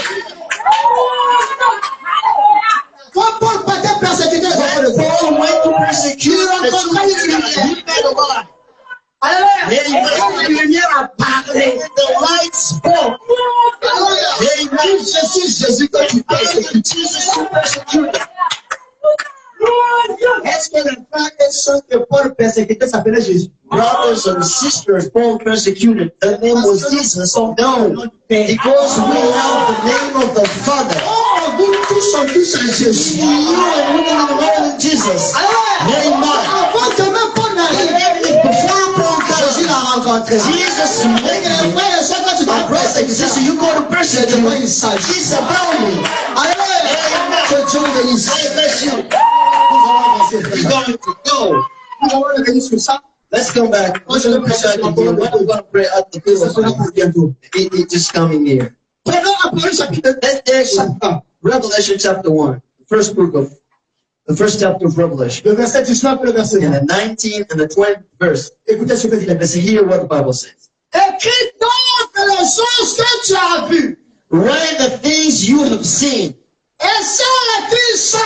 Quand Paul partait persécuter les enfants de Dieu. Paul went to persecute the children. He met a lot. Alléluia. La lumière a parlé. The light spoke. Alléluia. Je suis Jésus que tu persécutes. Jesus who persecuted. Est-ce que les frères et sœurs que Paul persécutait s'appelaient Jésus? Brothers and sisters, Paul persecuted. The name was Jesus. No, because we have the name of the Father. Oh, vous tous sont tous en Jésus. You and we are all in Jesus. Amen. Avant que même Paul n'arrive, Before Paul Jésus comes, l'a rencontré. Jesus Et met que les you. frères et sœurs, quand tu My dois brother, persécuter, sister, you go to c'est de moi il persecute. s'agit. It's about me. Alléluia. Que Dieu vous bénisse. I bless you. Nous allons avancer. We're going to go. Nous allons revenir sur ça. Let's come back. We're going to pray again. We're going to pray at the Ça sera pillow. pour bientôt. It just coming here. Prenons Apocalypse chapitre Let's Revelation chapter 1, the first chapter of Revelation, le verset 19 et le verset in 20. the 19th and the 20th verse. Écoutez ce que dit la Bible. Let's hear what the Bible says. Écris donc les choses que tu as vues. Write the things you have seen, Et celles qui sont.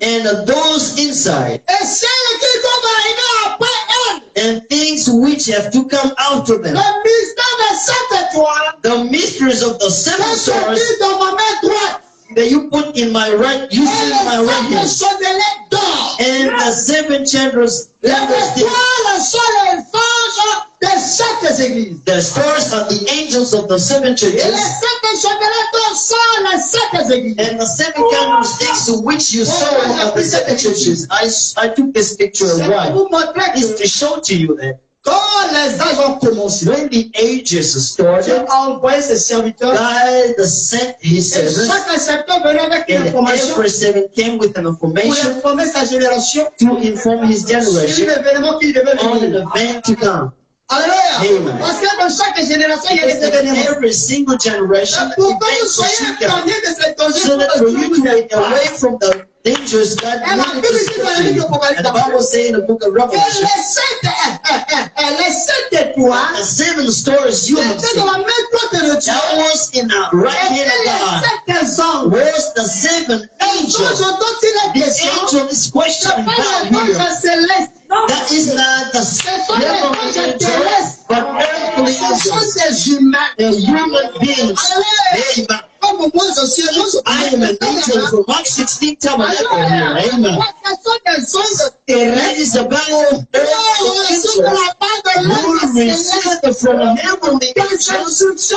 and those inside, Et celles qui vont arriver après elles. and things which have to come out of them. Le mystère de cette étoile. The mysteries of the seven Que stars sortit dans ma main droite. that you put in my right, you Et see in my right les hand, sept chandeliers d'or. and the seven candlesticks. Les étoiles sont les anges des sept églises. The stars are the angels of the seven Et churches, les sept chandeliers d'or sont les sept églises. and the seven candlesticks which you saw of the seven churches. I took this picture C'est why? pour vous montrer It's que to show to you that quand les âges ont commencé, when the ages Dieu started, a envoyé ses serviteurs. God sent His Et servants, chaque serviteur venait avec une and information every servant came with an pour information informer sa génération to inform his sur generation l'événement qui devait on venir. an event to come. Alléluia. Amen. Parce que dans chaque génération, il y a des In événements. every single generation, Pour que vous events soyez should come. épargnés de cette danger, So that for pour que you Dieu to vous get épargne. away from the dangers God Et la wanted Bible to dit speak dans le to livre you. d'Apocalypse, And the Bible says in the book of que Revelation, les sept étoiles the seven stars you have étaient dans seen, la main droite de Dieu. that was in the right Étaient hand of les God, sept anges. was the seven Les angels. anges dont il est The question, angel is ce questioning n'est pas God les here. anges célestes. That is not the Ce sont les level of anges angels, terrestres. but earthly Ce sont angels. des humains. The human beings. Alléluia. Amen. Comme moi, je suis un ange. I am an angel from Mark 16 tabernacle here. Amen. Ce sont des anges terrestres. It is about earthly angels. La part de l'homme receive from heavenly instructions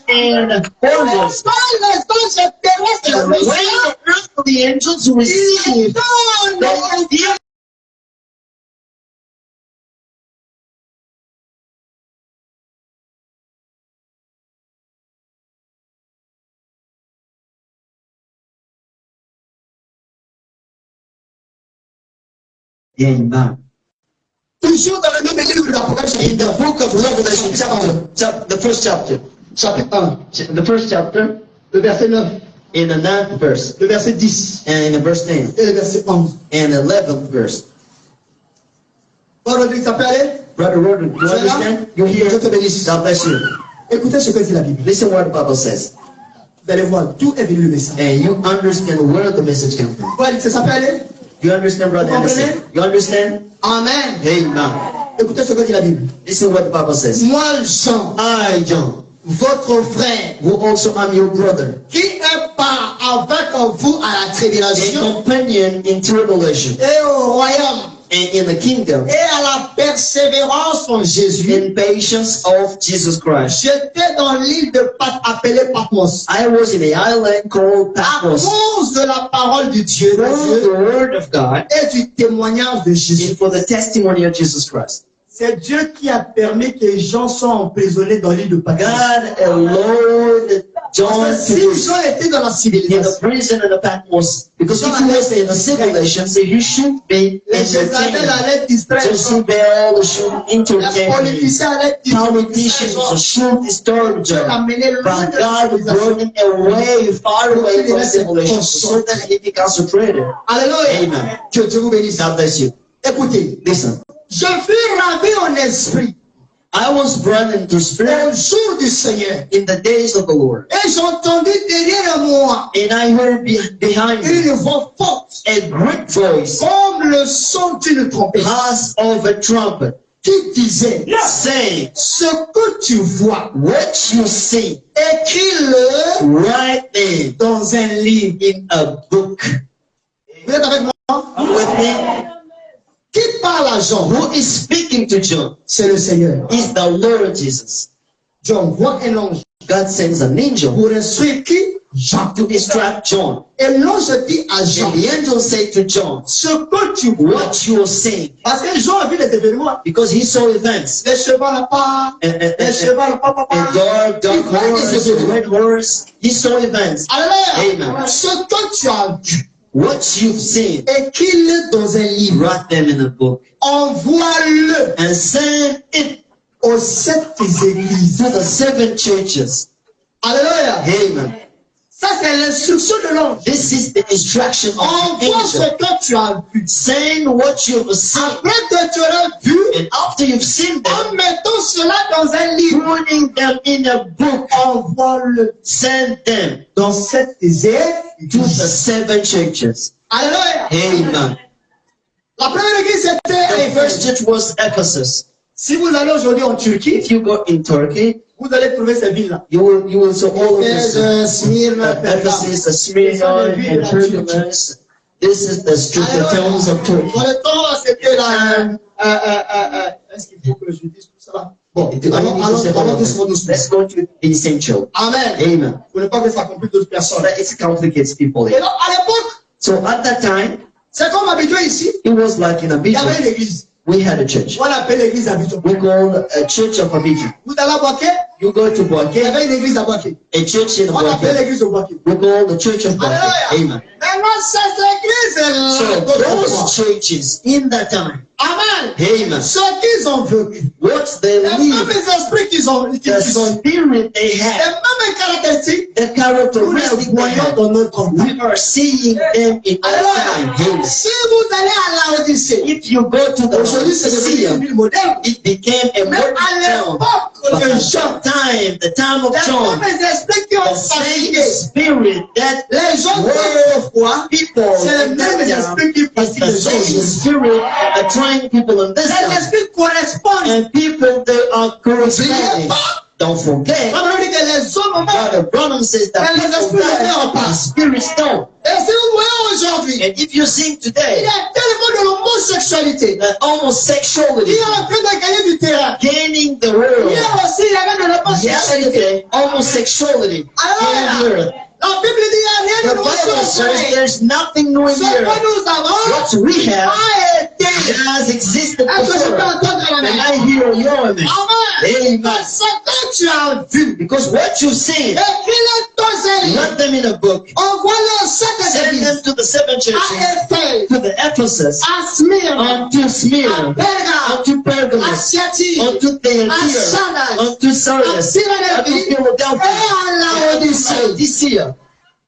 and orders. And when the earthly angels receive the Amen. Toujours dans le même livre d'Apocalypse, In the book of Revelation, the first chapter, chapitre 1, the first chapter, le verset 9, in the 9th verse, le verset 10 and in the verse 10, et le verset 11. and 11th verse. Bon, Rodrigue, ça peut aller? Brother Roderick, you understand? You Dieu hear? te bénisse. God bless you. Écoutez ce que dit la Bible. Listen what the Bible says. Vous allez voir d'où est venu le message. And you understand where the message came from. Voilà, ça peut aller? You understand, Brother Anderson? You understand? Amen. Amen. Écoutez ce que dit la Bible. Listen what the Bible says. Moi, Jean, I, John, votre frère, who also am your brother, qui est pas avec vous à la a tribulation companion in tribulation et au royaume and in the kingdom, et à la persévérance en Jésus. in patience of Jesus Christ. J'étais dans l'île de appelée Patmos. I was in an island called À Patmos cause de la parole de Dieu for the word of God et du témoignage de Jésus. and for the testimony of Jesus Christ. C'est Dieu qui a permis que les gens soient emprisonnés dans l'île de Patmos. God allowed John Parce to que be si Jean était dans la in the civilisation, prison in the Patmos, because if he was in the civilization, so he should be les Jézabel entertained. allaient distraire les gens. Jezebel should Les entertain him. politiciens allaient distraire les Politicians gens. should disturb Dieu them. l'amenait loin But de la God civilisation. brought him away, far away from civilization, so that he be concentrated. Alléluia. Amen. Que Dieu vous bénisse. God bless you. Écoutez, Listen, je fus ravi en esprit I was brought into au spirit jour du Seigneur. in the days of the Lord, Et j'entendis derrière moi and I heard behind me une voix forte, a great voice, comme le son d'une trompette, as of a trumpet, qui disait, saying, ce que tu vois, what you see, écris-le write it dans un livre. in a book. Vous êtes avec moi? With me, Qui parle à Jean? who is speaking to John C'est le Seigneur. is the Lord Jesus. John voit un ange God sends an angel pour instruire qui? Jean. to instruct John. Et l'ange dit à Jean, And the angel said to John, ce que tu vois. what you are seeing, Parce que Jean a vu les événements. because he saw events. Les chevaux là-bas, les chevaux là-bas, A papa. dark horse, a red horse. He saw events. Alléluia. Amen. Ce que tu as vu, What you've seen, écris-le dans un livre. write them in a book Envoie-le and send it aux 7 églises. to the 7 churches. Alléluia. Amen. Ça, c'est l'instruction de l'ange. This is the instruction of the Envoie ce angel. que tu as vu. Send what you've seen. Après que tu l'as vu, And after you've seen en them, mettant cela dans un livre, putting them in a book, envoie-le send them dans 7 to the églises. 7 churches. Alléluia. Amen. La première église était à The first Éphèse. church was Ephesus. Si vous allez aujourd'hui en Turquie, If you go in Turkey, vous allez trouver ces villes-là. you will see all of this. Éphèse, Smyrna, Pergame. Ephesus, Smyrna, and Pergamos. This is the street, the towns of Turkey. Dans le temps, c'était là. Est-ce qu'il faut que je dise tout ça? Bon, allons doucement. Let's go to the essential. Amen. Amen. Pour ne pas que ça complique d'autres So personnes. that it complicates people. Et donc, à l'époque, So at that time, c'est comme habitué ici, it was like in il y avait Abidjan, une église. we had a church. On l'appelle l'église d'Abidjan. We called a church of Abidjan. Vous allez à Boaké, You go to il y Boaké, avait une église à Boaké. a church in On l'appelle Boaké. l'église de Boaké. We call the church of Boaké. Alléluia. Amen. Maintenant, cette église So là, those churches in that time, Amen. amen, Ce qu'ils ont vécu, what they les mêmes live, esprits qu'ils ont, the qu'ils ont, spirit they les have, mêmes caractéristiques, the nous les characteristics they voyons have, dans notre temps. we are seeing them in our time. Alléluia. Amen. Si vous allez à la Odyssée, If you go to the aujourd'hui c'est devenu une Laodicea, ville moderne, it became a mais modern à town. l'époque But de at Jean, the time of les John, mêmes esprits qui ont the same fatigué spirit that les gens were quoi, people c'est in les that mêmes time esprits qui is fatiguent the les same gens. spirit trying people in this Les time. esprits correspondent. And people they are corresponding. N'oubliez pas, Don't forget, on dit que les hommes meurent. Brother Branham says that And people the spirit die, don't. the spirits don't. Et si vous voyez aujourd'hui, And if you sing il y today, a tellement de l'homosexualité l'homosexualité. Homosexuality, Il est en train de gagner du terrain. gaining the world. Hier aussi, il y avait de l'homosexualité. Yesterday, homosexuality gained the world. La Bible dit, il n'y a rien The de nouveau sur Bible le says soleil. there's nothing new in Ce here. que nous avons What we have a été. has existed Est-ce que je peux before. entendre la And main? I hear your amen. Amen. Amen. Parce que tu as vu. Because what you see, Écris-les dans un livre. write them in a book. Envoie-les aux sept Send églises. them to the seven À churches, Éphèse, to the Ephesus, à Smyrne, unto à Smyrna, Perga, unto à Pergamos, Thyatire, unto Thyatira, Sardis, unto Sardis, à unto Philadelphie Philadelphia, et à Laodicée. Laodicea.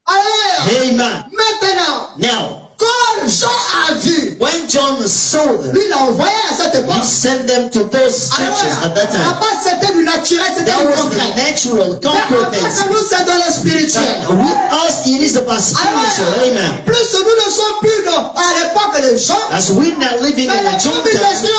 Alors, Amen. maintenant, Now, quand Jean a vu, when John saw them, lui il a envoyé à cette he époque. sent them to those churches at that À time. part c'était du naturel, c'était That du was concret. the natural, Mais concrete après things. que nous c'est dans le spirituel. But with us, it is about spiritual. Alors, Amen. plus nous ne sommes plus à l'époque de Jean, As we're not living in a John time,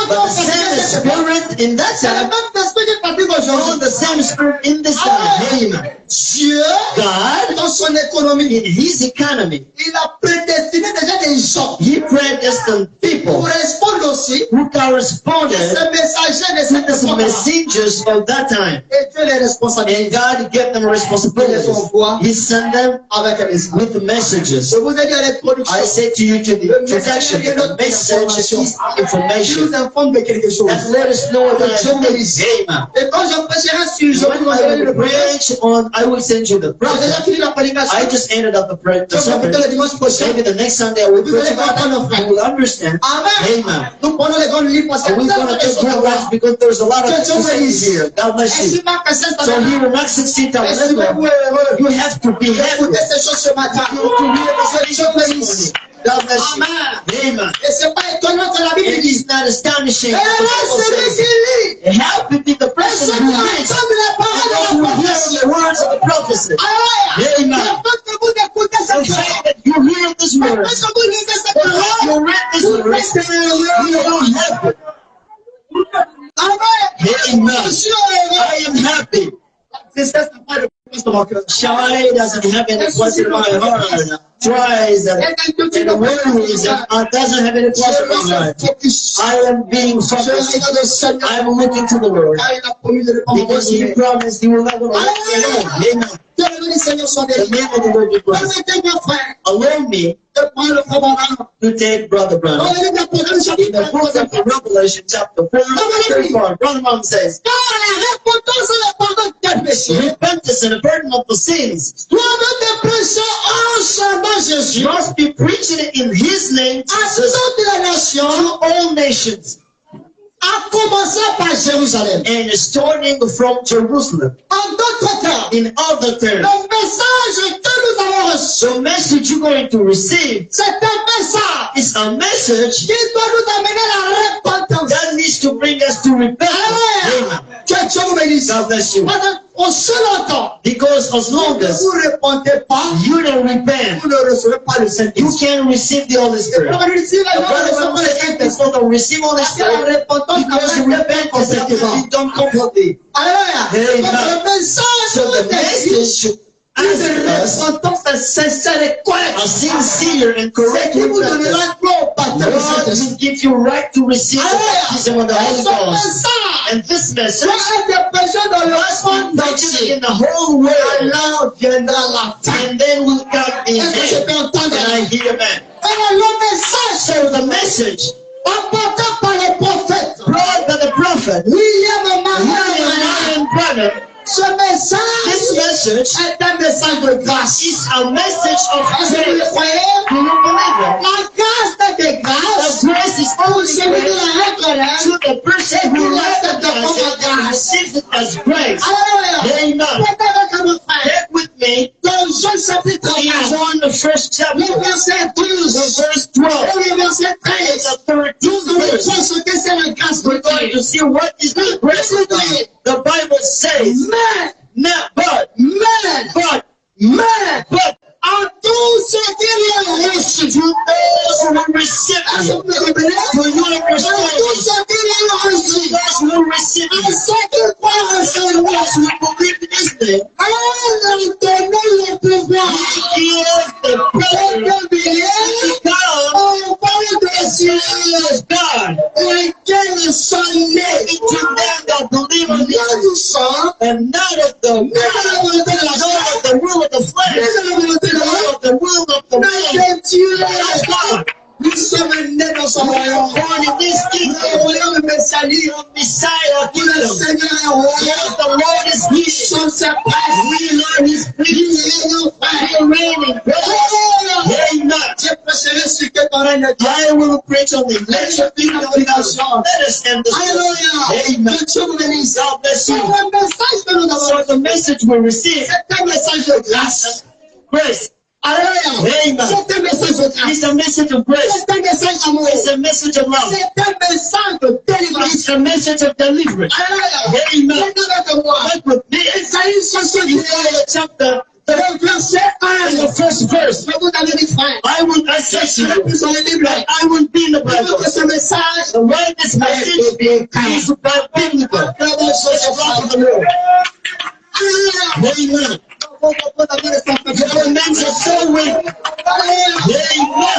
but the same spirit in that c'est le time, même esprit qui pratique all aujourd'hui. the same spirit in this time. Amen. Dieu, God, dans son économie, in His economy, il a prédestiné déjà des gens He predestined qui people correspondent aussi who à corresponded ces messagers de to cette the époque. messengers of that time. Et Dieu les responsabilise And God gave them responsibilities. He sent them avec un message. with messages. Je vous ai dit à l'introduction, I say to you to the introduction, the message is il information. nous informe de quelque chose. And let us know about things. Amen. Et quand je prêcherai sur je When vous I enverrai will le prêche. preach on, I will send you the J'ai déjà prophet. fini la prédication. I just ended up the Je vais sermon. le dimanche prochain. Maybe the next Sunday I will Vous preach allez about comprendre, it. frère. You will understand. Amen. Amen. Nous prenons les grandes livres parce que And we're vous going to avez des take choses à good voir. rights because there's a lot of Que things Dieu to vous say bénisse. here. God bless Et si you. Marc 16, So here in Mark 16, estimez-vous heureux you have to be happy d'écouter ces choses ce matin. to hear the Dieu vous bénisse. God bless you. Amen. Amen. Et c'est pas étonnant que la Bible It dise. is not astonishing. Et what là, the Bible celui says. qui lit. And how could be the Et person celui who qui reads entend les and paroles those de la who hear prophétie. the words of the prophecy? Alléluia. Amen. Le fait que vous écoutez The cette fact parole. that you hear this Le word, fait que vous lisez cette you parole. read this word, you don't have it. Amen. Amen. Je suis heureux. I am happy. Tristesse n'a pas de place dans mon cœur. Shy doesn't have any place in my heart. Tries and worries doesn't have any place in my heart. I am being focused. I am looking to the Lord because He promised He will never let me alone. Amen. The name of the Lord be blessed. Allow me to take Brother Branham. In the book of Revelation, chapter 4, verse 4, Brother Branham says, repentance and the burden of the sins must be preached in His name to all nations, à commencer par Jérusalem. and starting from Jerusalem. En d'autres termes, In other terms, le message que nous avons reçu, the message you're going to receive c'est un message is a message qui doit nous amener à la repentance. that needs to bring us to repentance. Alléluia. Amen. Que Dieu vous bénisse. God bless you. Parce qu'aussi longtemps Because as long que as vous ne répondez pas, you don't repent, vous ne recevez pas le you Saint-Esprit. can't receive the Holy Et Spirit. pour réussir, The brother says if people don't receive Holy parce que la Spirit, repentance n'a because pas été faite repentance has to complètement. be done completely. Alléluia. Amen. Donc le message So the nous dit message une asks us repentance sincère et correcte. a sincere and correct Qui vous repentance. donnera gloire au baptême du God Saint-Esprit. will give you right to receive the baptism of the Et Holy son Ghost. message And this message doit être prêché dans le monde preached entier. in the whole world. Alors viendra la fin. And then will come the Est-ce que je end. peux entendre? And I hear man. Alors le message So the message apporté par les prophètes, brought by the prophet William William Marion, Marion Branham, ce message this message est un message de grâce. is a message of Est-ce que vous le grace. croyez? Do you believe it? La grâce n'est que grâce. The grace is Pour only celui qui grace la reconnaît. to the person who recognizes it and receives it as grace. Alléluia. Amen. Faites avec mon frère. Get with me Dans Jean chapitre in 1, John the first chapter, le verset the 12 verse 12, et le verset and 13. the 13th Nous allons verse. voir ce que c'est la grâce de We're going Dieu. to see what is the grace of God. The Bible says, Mais, not but, à tous ceux qui l'ont reçu, to those who receive est-ce que it, vous me comprenez? to you À tous understand, ceux qui l'ont reçu, those who receive à it, ceux qui croient en son nom, those who believe in His name, à leur donner le pouvoir He gives the power de devenir to come enfants de Dieu. Praise God. Il gagne son nez. It took them that believe on Not him, du sang, and not of the not de la volonté de la not chair, of the will of the not flesh, de la volonté de not l'homme, of the will of the mais man. de Dieu. That's God. Nous sommes nés dans son We are royaume. born in this Le kingdom. royaume Messianique, Of Messiah où le kingdom. Seigneur est roi. Yes, the Lord is here. Son ses pères, We learn His preaching. nous We are reigning. Amen. Je prêcherai sur que ton règne de Dieu. I will preach on the election kingdom of God. Let us end this. Alléluia. Amen. Que Dieu vous bénisse. God bless C'est you. le message que nous avons So reçu. the message we receive, C'est un message de grâce. grace, Alléluia. Amen. C'est un message de grâce. It's a message of grace. C'est un message d'amour. It's a message of love. C'est un message de délivrance. It's a message of deliverance. Alléluia. Amen. Maintenant avec moi. Like with me, Isaïe 62, chapter le verset in 1. the first verse. Je vous avais dit, frère, I say to je ne you plus dans le livre. that I will be in the Je veux Bible. que ce message The way this message is about biblical. It's about the Lord. Amen. The men are so weak. Amen.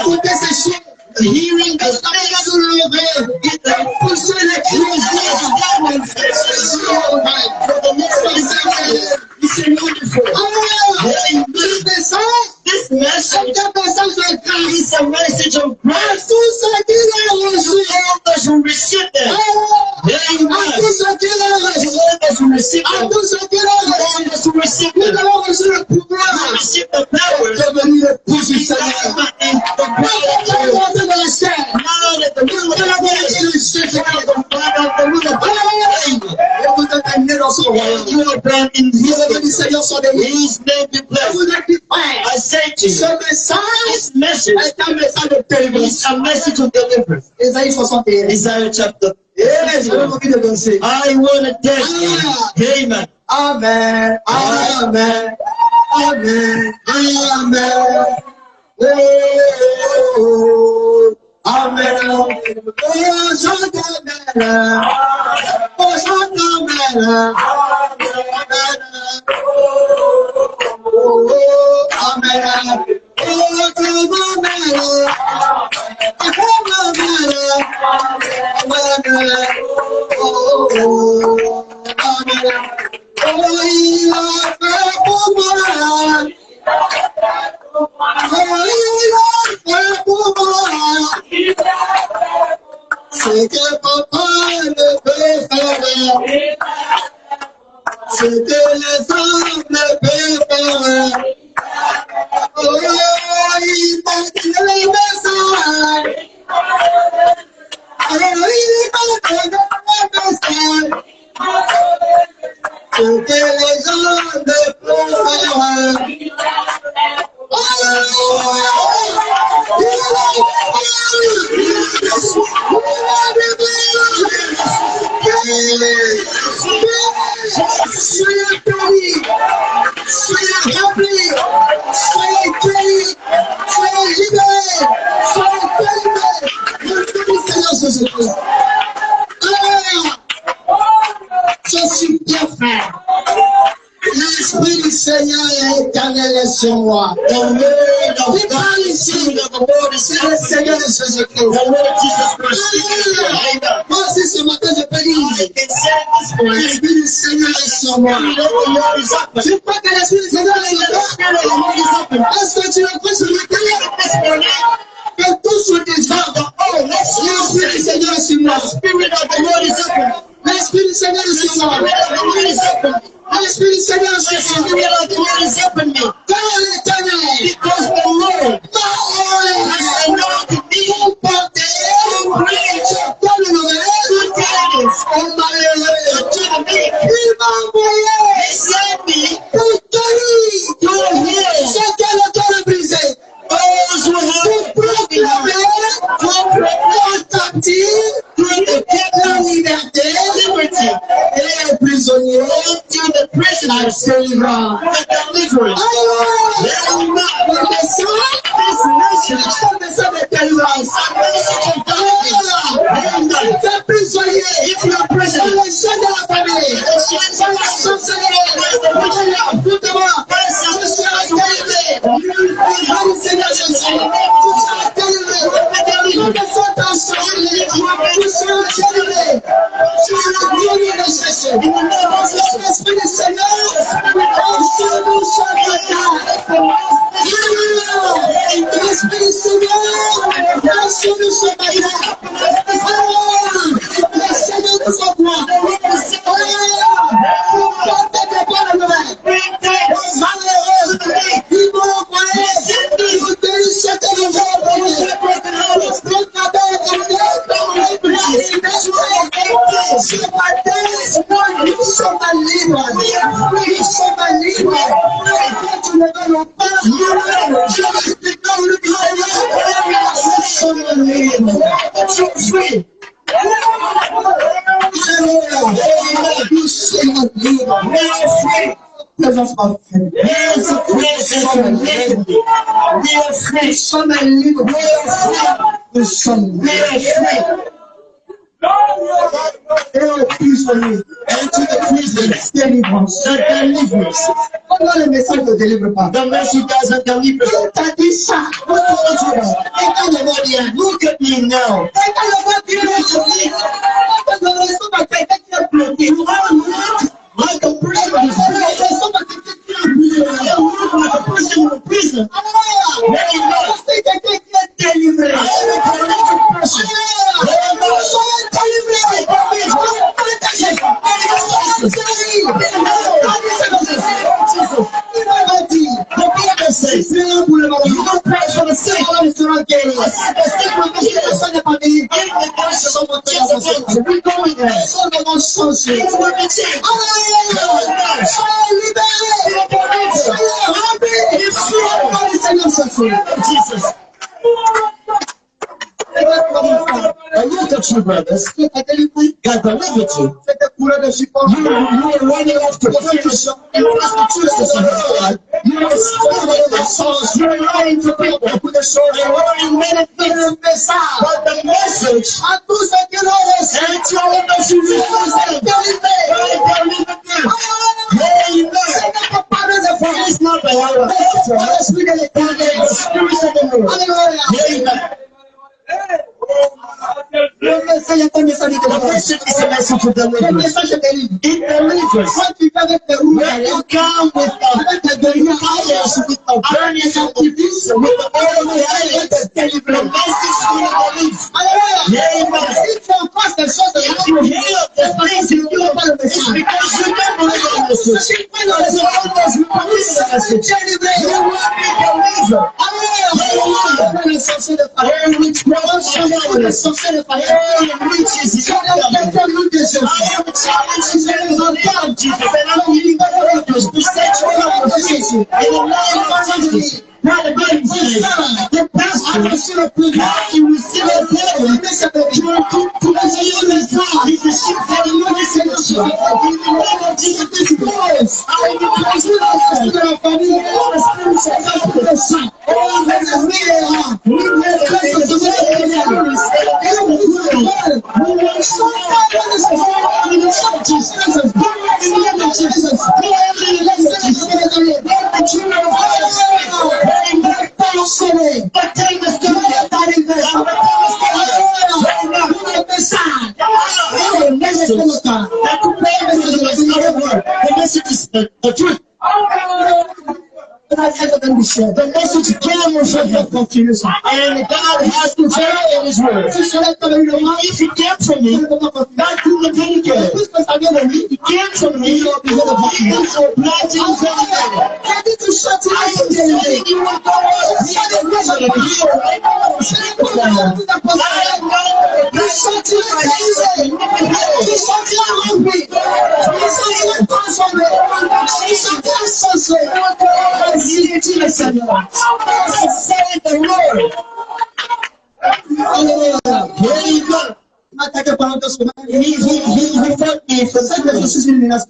Écoutez ces choses. Hearing the things, get the push in the ears, that one says, for the next one is it's wonderful. Amen. This message is a message of grace. All those who receive them. Amen. All those who receive them. All those who receive them. Who receive the power and the power of the now that the will of the you are born in His name be blessed. I say to you, this message is a message of deliverance. Isaïe 61. Isaiah chapter. J'avais envie de danser. I want to dance. Amen. Amen. Amen. Amen. Amen. Oh, amen. Oh, chante amen. Oh, chante amen. Oh, amen. Oh, come amen. Come amen. Amen. Oh, amen. Oh, il a fait pour moi. C'est que papa ne peut faire, ce que les hommes ne peuvent faire. Oh, il m'a dit le message. Oh, il m'a donné le message. Ce que les gens ne peuvent faire. Soyez bénis, soyez remplis, soyez guéris, soyez libérés, soyez délivrés. Le nom du Seigneur Jésus-Christ. Alléluia. Je suis bien frère. L'Esprit du Seigneur est éternel est sur moi. The word of Il parle God ici. the Lord is C'est le Seigneur de Jésus-Christ. the Lord Jesus Christ. Amen. Moi aussi ce matin je peux dire, I can say this morning, l'Esprit du Seigneur est sur moi. the Lord is up. Je crois que l'Esprit du Seigneur est sur The toi. Spirit of the Lord is up. Est-ce que tu le crois sur le cœur? This morning, Que tout soit déjà. oh, let's L'Esprit du Seigneur est sur moi. the Spirit of the Lord is up. L'Esprit du Seigneur est The sur moi. Spirit of the Lord is up. L'Esprit du Seigneur est The sur moi. Spirit of the Lord is up in me. Car l'Éternel Because the Lord has m'a anointed me pour porter to preach bonne nouvelle good tidings au malheureux. to the meek. Il m'a envoyé He sent me pour guérir to heal ceux qui ont le cœur brisé, those who have pour proclamer aux captifs la liberté liberty et les prisonniers to the prisoners la délivrance. the deliverance. Alléluia. Le message, c'est un message de délivrance. Alléluia. Tu es prisonnier. If you are C'est prisoner, le chef de la famille. C'est la sorcellerie. Alléluia. Écoute-moi. Je suis délivré. Le Seigneur Jésus. Tu seras délivré. Ne te fais attention. Tu seras généré. Tu seras glorieux de Jésus. L'Esprit du Seigneur. L'Esprit du Seigneur. Le Seigneur nous envoie. Portez des bonnes nouvelles. Malheureux, ils vont envoyer. Vous devez chercher les nous sommes libres. Nous sommes libres. Tu ne veux pas. Je vais dans le nous sommes libres. Tu es free. Nous sommes libres. Présence parfaite. Nous sommes libres. Nous sommes libres. Et au prisonnier, into the prison, délivrance, délivrance. Comment le message ne délivre pas? The message doesn't deliver. Qui t'a dit ça? Look at me now. Like a prisoner. Like a person in a prison. Jesus. Look at you, brothers. God delivered you. You were running off to finish in prostitution. You were stealing the souls. You were lying to people. You were in many things. But the message, and you all those who refuse them, it's not by our efforts. The Spirit of the Lord. The message is a message of deliverance. It delivers. When you come with the fires, with the burning of the division, with the oil of the fire, the message will deliver. If you hear the things you do, it's because you don't believe in the message. Because you always believe in the message. You will be delivered. Hallelujah. Which promise you know is which is I am challenging of God, Jesus, and I'm leading the purpose to set you up in the line of Jesus. Now the Bible says, the pastor, you will see the devil, you will come to the seal of God, he's the sheep that you will listen to. In the name of Jesus, this voice, I will be praised with us, and you will the spiritual God, all that is really hard, we will come to the Lord, we will show the message is the truth. The message can reflect the confusion, and God has the joy in His word. If you get from me, God communicated. If you get from me, you will be obliged to shut it down. You will go the Lord.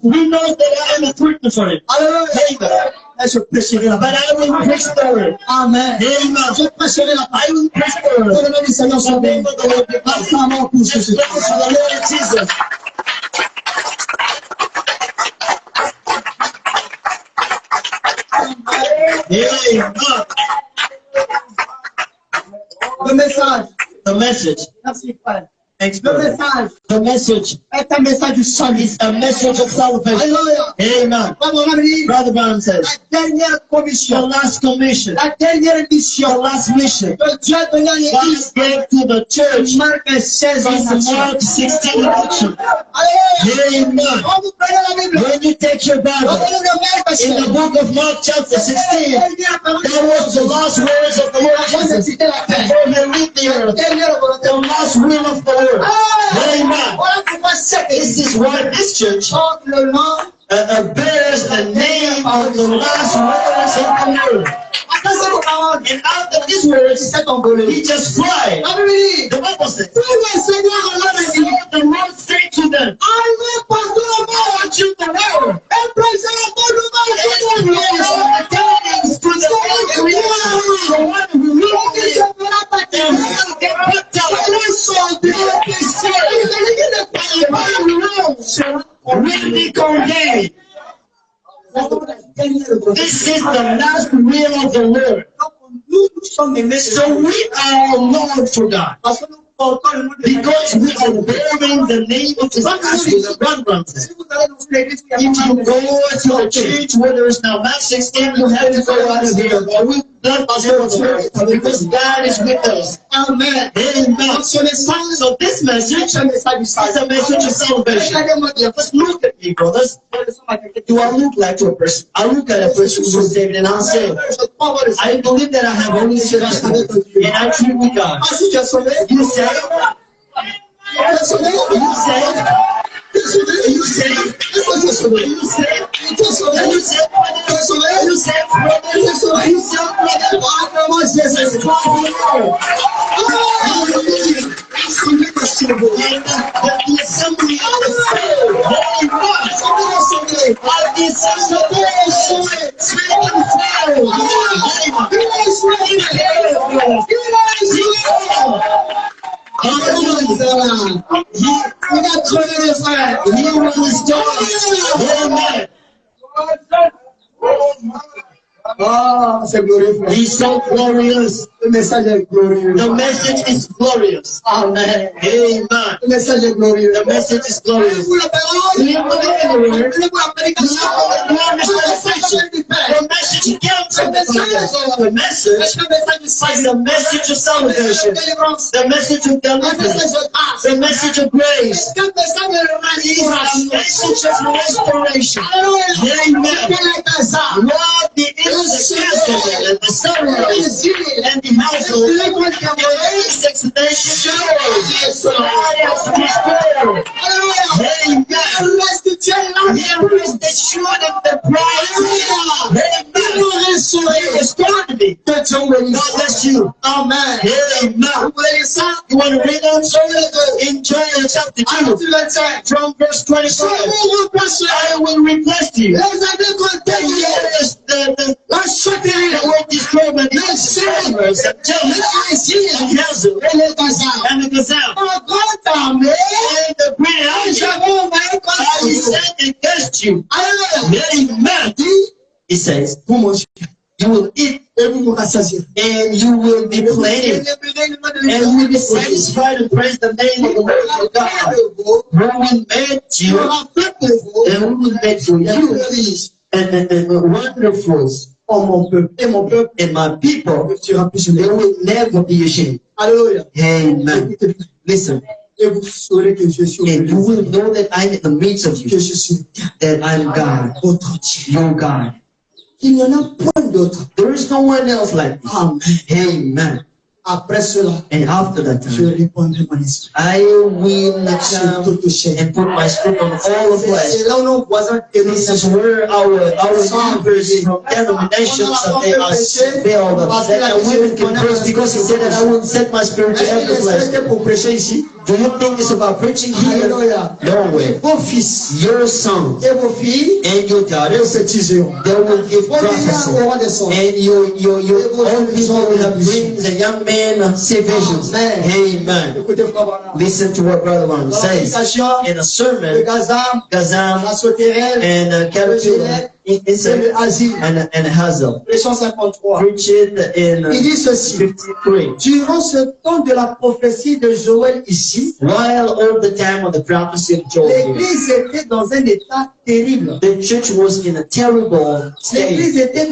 We know that I am a threat for it. But I will preach the word. Amen. I will preach the word. Just look to the Lord Jesus. The message. Le expert. message The message est un message du salut. is a message of salvation. Alléluia. Amen. Comme on a dit, Brother Brown says, la dernière the commission, last commission, la dernière the mission last mission que Dieu a donnée à l'église, God gave to the church Marc 16 en is action. Mark 16 in action. Alléluia. Amen. Quand vous prenez la Bible, When you take your Bible, regardez le Marc in the book of Mark chapter 16, that was the last words of the Lord Jesus before he left the earth. The last will of the Lord. Amen. Voilà pourquoi cette This is why this church porte le nom. bears the name of the last words of the Lord. Après ces paroles, And after these words, il s'est envolé. he just flied. La Bible dit, The Bible says, tout le Seigneur en l'homme so the Lord said to them, allez partout le monde entier de l'heure et prêchez la bonne nouvelle à tout le monde. tidings to the the one who L'homme qui lives se fera baptiser. and get baptized. Les soldats, les pécheurs, les ne parlent pas. Will be condemned. This is the last will of the Lord. Nous sommes des messieurs. So we are Lord for God. Parce que nous portons le nom de Because we are bearing the name of His Master, the Rembrandt. Si vous allez dans une église, If you go to a church where there is now Mark 16, you have to go out of here. Or we left us because God is with us. Amen. Amen. Ce message, So this message c'est un message du is salut. a message of salvation. Regardez-moi bien. Just look at me, brothers. Do I look like to a person? I look at a person who was saved and I'm saved. Je crois avoir le salut. I believe that I have only trust and I treat with God. Ah, si tu as sauvé, You say, tu as sauvé, you say, you say, tu as sauvé, you say, tu as sauvé, you say, tu as sauvé, you say, tu as sauvé. you say, Ah, comment Jésus. Sauvé parce que vous. and the assembly of the saved, very much. Sauvé, sauvé. Of the assembly of the saved, Il a crevé les frères. He will restore. Amen. Ah, c'est glorieux, frère. He's so glorious. Le message est glorieux. The message is glorious. Amen. Amen. Le message est glorieux. The message is glorious. Pour la parole, We believe in the word. pour la prédication, The message comes from the Father. The message is the message of salvation. The message of deliverance. The message of grace. The message of restoration. Amen. Lord, the innocent castle and the sunrise and the household is expectation. God has restored. Amen. Here is the short of the prize. Amen. He restored me. God bless you. Amen. Amen. You want to read on? In John chapter 2, from verse 25. I will replace you. Yes, the word destroyed by the silvers and jealous and Hazel and the gazelle and the brand I sent against you. Amen. He says, you will eat and you will be plated and you will be satisfied and praise the name of the Lord your God who will make you and who will make you huge and wonderful. Oh mon peuple, et mon peuple, And my people, tu seras plus they will never be ashamed. Alléluia. Amen. Listen, Et vous saurez que je suis and you will know that I'm in the midst of que you, je suis that I'm God, votre Dieu. your God. Il n'y en a point d'autre. There is no one else like me. Amen. Amen. Après cela, And after that je time, répondrai mon esprit. I will Sur come toute chair. and put my spirit on all the flesh. C'est là où nos voisins This is where our neighbors from denominations they are failed. That women can curse because he said that I will set my spirit to every flesh. pour prêcher ici. Do you think it's about preaching here? Alléluia. No way. Vos fils Your sons et vos filles and your daughters, prophétiseront. they will give Vos vieillards prophecy. auront des songes. And your old people will have dreams and young men see visions. Amen. Écoutez, frère Branham. Listen to what Brother One Dans la says prédication, in a le sermon. Gazam, Gazam la sauterelle, and Caterpillar C'est le asile. and Hazel. Le 153. Preached in Il dit ceci. 53. Durant ce temps de la prophétie de Joël ici, While all the time of the prophecy of Joel here, l'église était dans un état terrible. the church was in a terrible state. L'église était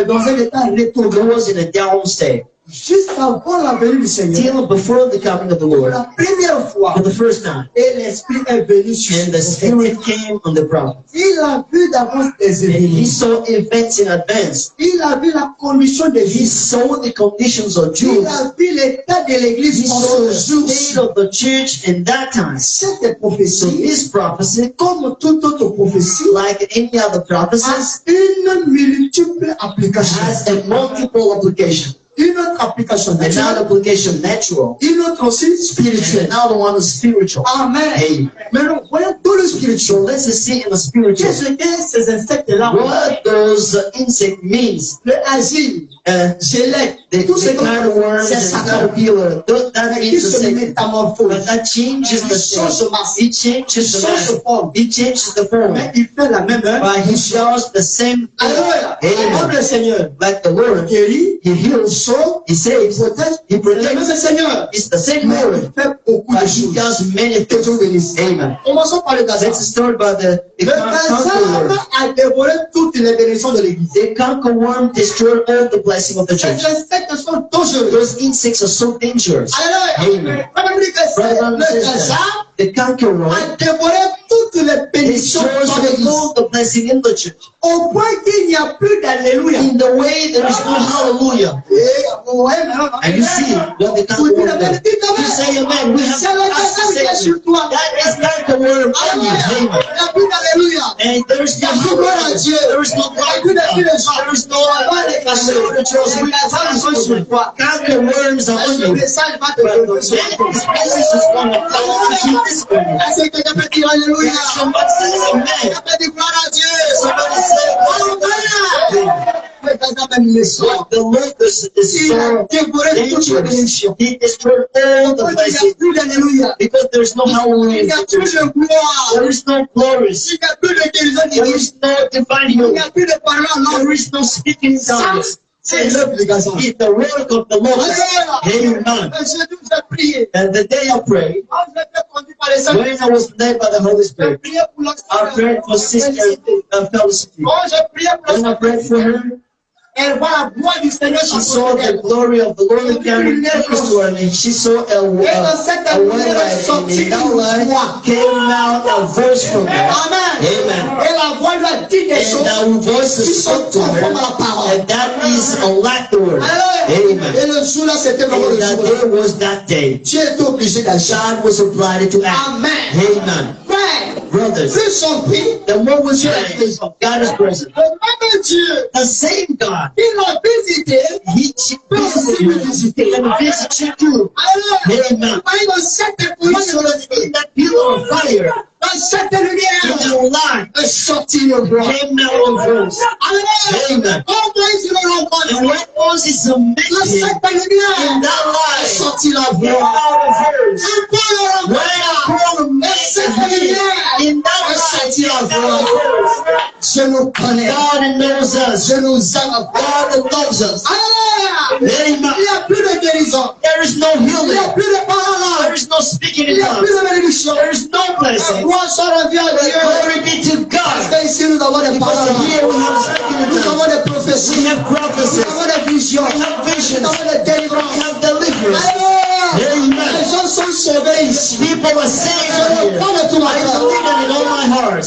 dans un état It rétrograde. was in a down state. Jusqu'avant la venue du Seigneur. Till before the coming of the Pour Lord, la première fois, for the first time. et l'Esprit est venu sur And the ce prophète. Spirit came on the prophet. Il a vu d'avance des And he événements. saw events in advance. Il a vu la condition de He vie. saw the conditions of Il Jews. a vu l'état de He l'église en saw the ce jour. state of the church in that time. Cette So prophétie, this prophecy, comme toute autre prophétie, like any other prophecies, a une multiple application. has a multiple application. Une autre application Another naturelle, application natural, une autre aussi and spirituelle. another one is spiritual. Amen. Hey. Maintenant, voyons tout le So spirituel. let's just see in the spiritual Qu'est-ce que ces insectes-là? what those insect means. Le asile, Gélec, The tout ce kind of worms c'est and Satan. caterpillar, that Mais qui means the se same. métamorphose. But that changes the Change form. It changes the Change form. forme. It changes the form. Mais il fait la même œuvre. But he shows the same thing. Alléluia. Comme Amen. le Seigneur Like the Lord, guérit, he heals, sauve, he saves, protège. he C'est le même protects. Seigneur. It's the same Mais Lord. il fait beaucoup de But he choses. does many Que Dieu things. bénisse. Amen. Commençons par le Gaza. Let's start by the Le Gaza conqueror. a dévoré toutes les bénédictions de l'église. The conquer worm destroyed all the blessing of the Ces church. insectes sont dangereux. Those insects are so dangerous. Alléluia. Amen. Madame dit que Brothers and le sisters, Gaza the conquer worm a dévoré toutes les bénédictions destroys de l'église. all the blessing in the church. Au point qu'il n'y a plus d'alléluia. In the way there is no hallelujah. And you see what the conquer worm does. You say amen. We have to say it. That is conquer worm in you. Amen. And there is no hallelujah. There is no God. There is no conquer worms are on you. But the message is going to follow you this morning. Somebody says amen. Somebody say hallelujah. But the locust is so dangerous. He destroyed all the blessings because there's no hallelujah. There is no glory. There is no divine healing. There is no speaking in tongues. It's the work of the Lord. Amen. And the day I prayed, when I was led by the Holy Spirit, I prayed for Sister Fellowship. When I prayed for her, she saw the glory of the Lord coming close to her, and she saw a white light, and in that light came out a voice from her. Amen. And that voice spoke to her, and that is unlike the word. Amen. Et le jour là, c'était vraiment And le that jour. day was that day. Tu étais obligé d'agir. God was obliged to act. Amen. Amen. Frère, Brothers, plus son prix, the more we praise, God is present. le même Dieu The same God, qui l'a visité, He visits you. He can visit you too. Amen. dans cette We saw in that pillar of fire, dans cette in lumière, the light, est sorti le roi. came out of verse. Amen. Quand Moïse le rencontre, And when Moses met dans him cette in lumière, that est light, sorti la came voix. out of verse. Et Paul le When rencontre, Paul met cette him lumière, in that est light, sorti came la out voix. of verse. Je nous connais. God knows us. Je nous aime. God loves us. Alléluia. Il Amen. n'y a plus de guérison. There is no Il n'y a healing. plus de parole. There is no speaking Il in n'y a plus tongues. de bénédiction. There is no blessing. Gloire soit rendue à Dieu. Glory be to Parce God. qu'ici nous avons des Because paroles. here we have speaking in Nous tongues. avons des prophéties. We have Nous prophecies. avons des visions. We have Nous visions. avons des We délivrances. have deliverance. Alléluia. Amen. Les gens sont sauvés ici. People are saved Je le here. crois de tout ma I cœur. believe it in all my heart.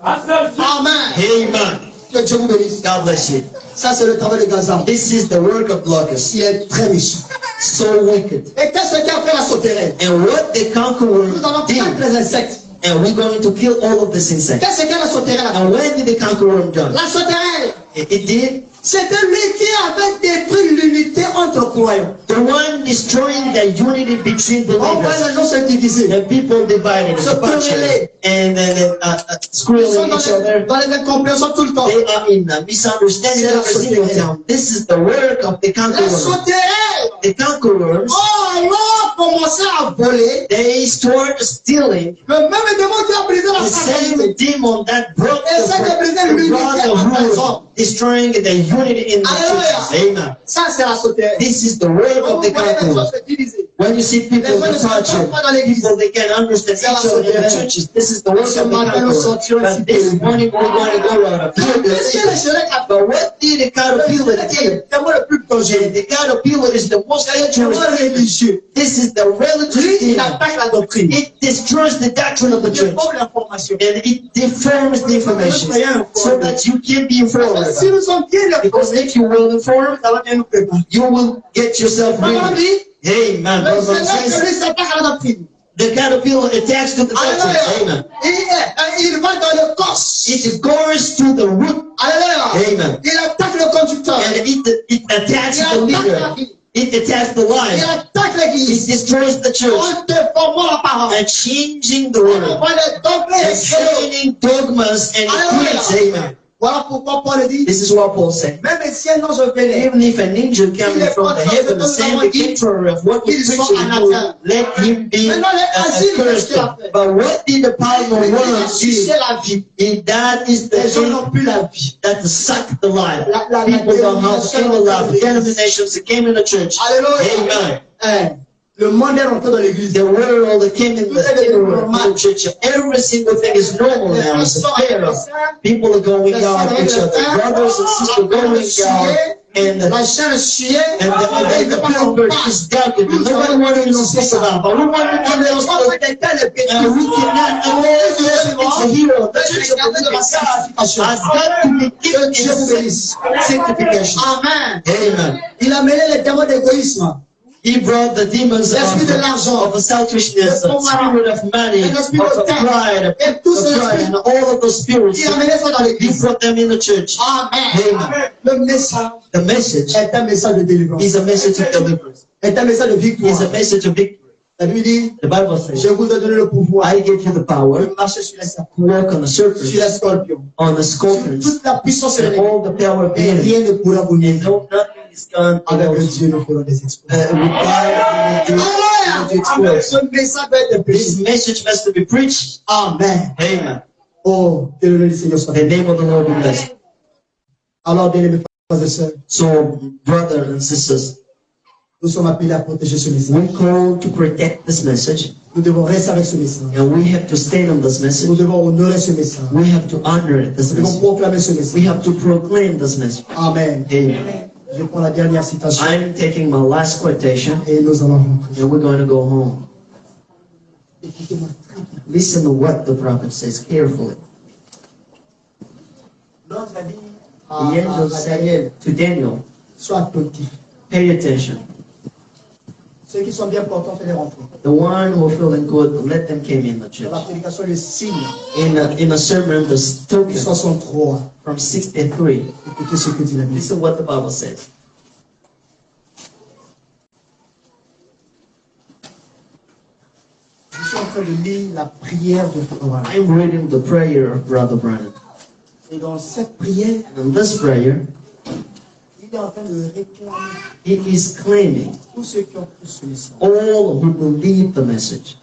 Amen. Amen. Que Dieu vous bénisse. God bless you. Ça, c'est le travail de Gaza. This is the work of locusts. Il est très méchant. So wicked. Et qu'est-ce qu'a fait la sauterelle? And what the conqueror Nous allons did, prendre les insectes. and we're going to kill all of these insects. Qu'est-ce que la sauterelle a fait? And when did the conqueror done? La sauterelle, It did. C'était lui qui avait détruit l'unité entre croyants. The one destroying the unity between On voit les believers. gens se diviser. The people divided, Se quereller. and then Ils sont squealing each other. dans les incompréhensions tout le temps. They are in misunderstanding every single time. This is the work of the Les conqueror. sauterelles The conquerors, ont alors commencé à voler. they start stealing. Le même démon qui a brisé la The same fraternité. demon that broke Essaie de briser the l'unité entre les brotherhood, hommes. destroying the unity in the Hallelujah. churches. Amen. Ça, c'est la sauterelle. This is the work Quand of vous the voyez les conqueror. gens se diviser, When you see people les gens ne in se culture, comprennent pas dans l'église. people they can understand each other in the churches. This is the work Ce of the matin, nous conqueror. sortirons ici But this morning we're going to go out of Qu'est-ce que here. le Shrek a fait? But what did the caterpillar do? Le démon le plus dangereux. The caterpillar is the most C'est le démon dangerous. religieux. This is the religious Lui, il demon. attaque la doctrine. It destroys the doctrine of the Il church. déforme l'information. And it deforms the information so that you can be informed. Si nous sommes bien Because informés, if you will inform, ça va bien nous préparer. you will get yourself Maman ready. dit, Amen. le Brothers and Seigneur, sisters, lui, s'attaque à la doctrine. the caterpillar attacks to the doctrine. Alléluia. Amen. Il va dans le corps. It goes to the root. Alléluia. Amen. Il attaque le conducteur. And it attacks Il the attaque la leader. vie. It attacks the Il life. attaque It l'église. destroys the church. En déformant la parole. And changing the On word. voit les dogmes et And les créneaux. changing dogmas and creeds. Amen. Voilà pourquoi Paul dit, This is what Paul said. même si un ange venait, Even if an angel coming from the heaven, the same contrary of what we preach, let him be accursed. But what did the power il a world sucé do? la vie. That is the Les gens n'ont thing plus la vie. that sucked the life. La People don't have dénomination the life. de l'église. Denominations that came in the church. Alléluia. Amen. Le monde est rentré dans l'église. The world that came in the church. Every single thing is normal now. It's fair. People are going out with each other. Brothers and sisters going out. And La chair est suée. And the pure is darkened. Nobody wanted to speak about, but we wanted to else to, and we cannot it's a hero. The church of the living God has got to be given in sanctification. Amen. Amen. Il a mêlé les démons d'égoïsme. He brought the demons L'esprit de l'argent. of selfishness, the spirit of money, of pride, Et tout ce and all of those spirits. Il a mêlé ça dans He l'église. brought them in the church. Amen. Amen. Le message The message est un message de délivrance. is a message of deliverance. Est un message de victoire. Is a message of victory. La Bible dit, The Bible says, je vous ai donné le pouvoir I give you the power de marcher sur les serpents, to work on the sur serpents, les scorpions, on the sur scorpions, toute la puissance de and l'ennemi. all the power of the Et enemy. rien ne pourra vous And nuire. no, nothing is gone Avec le against Dieu, nous ferons des exploits. with God. Amen. Ce message va être This précis. message has to be preached. Amen. Amen. Oh, que le nom du Seigneur soit The béni. name of the Lord be blessed. Alors, bien aimés frères et sœurs, So, brothers and sisters, nous sommes appelés à protéger ce message. we call to protect this message, Nous devons rester avec ce message. and we have to stand on this Nous message. devons honorer ce message. We have to honor this Nous devons message. proclamer ce message. We have to proclaim this message. Amen. Amen. Je prends la dernière citation I'm taking my last quotation, et nous allons rentrer. and we're going to go home. Écoutez-moi très bien. Listen to what the prophet says carefully. L'ange a dit The angel à Daniel, said to Daniel, sois attentif. pay attention. Ceux qui sont bien portants, fais-les rentrer. The one who are feeling good, let them come in the Dans church. la prédication, le signe, In a sermon, the token 63. from 63. Écoutez ce que dit la Bible. Listen what the Bible says. Je suis en train de lire la prière de Abraham. I'm reading the prayer of Brother Branham. Et dans cette prière, And in this prayer, il est en train de réclamer he is claiming tous ceux qui ont cru ce message. all who believe the message.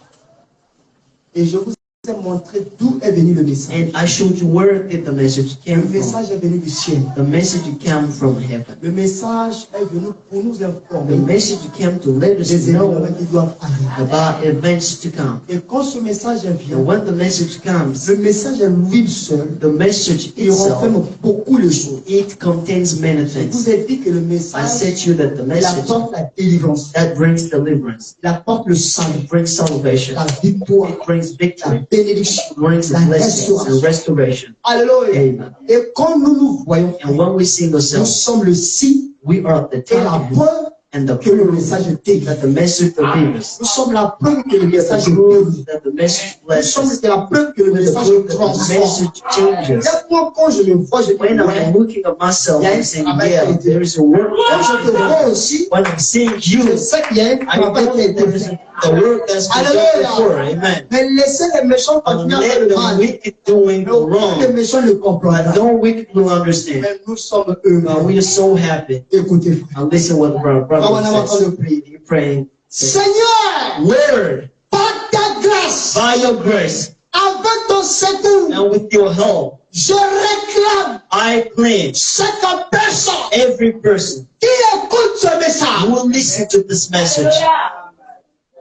Et je vous ai montré d'où est venu le message. And I showed you where did the message Le came from. message est venu du ciel. The message came from heaven. Le message est venu pour nous The informer message came to let us des know événements qui doivent arriver. about events to come. Et quand ce message vient, And when the message comes, le message est lui seul. the message Il renferme itself, beaucoup de choses. it contains many Je vous things. ai dit que le I message, said to you that the il message apporte la délivrance, that brings deliverance, il apporte le salut, it brings salvation, la victoire, it brings la victory, bénédiction. it brings La blessings and restoration. Alléluia. Amen. Et quand nous nous voyons, And when we see nous ourselves, sommes le signe we are the et la time preuve and the que le message guérit. that the message delivers. Nous sommes la preuve que le message The guérit. proof that the message Nous sommes blesses. la preuve que le The message proof that the transforme. message changes. Moi, quand je me vois, je me When dis, I'm looking at myself, Yeah, I'm saying, I'm yeah, like- there is a work quand je that te should be vois done. aussi, When I'm seeing je you, sais qu'il y a un I travail know qui a that there été is fait. the work that's been done Alléluia. before. Amen. Mais laissez les méchants And continuer à faire let le the mal. wicked doing Mais aucun wrong. des méchants ne comprendra. But no wicked will understand. Mais nous sommes heureux. We are so happy. Écoutez, frère. And listen what the Quand on brother est en train de says. prier. You're praying. Seigneur, Lord, par ta grâce, by your grace avec ton secours, and with your help, je réclame I claim chaque personne every person qui écoute ce message. who will listen to this message.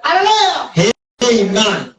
Alléluia. Amen.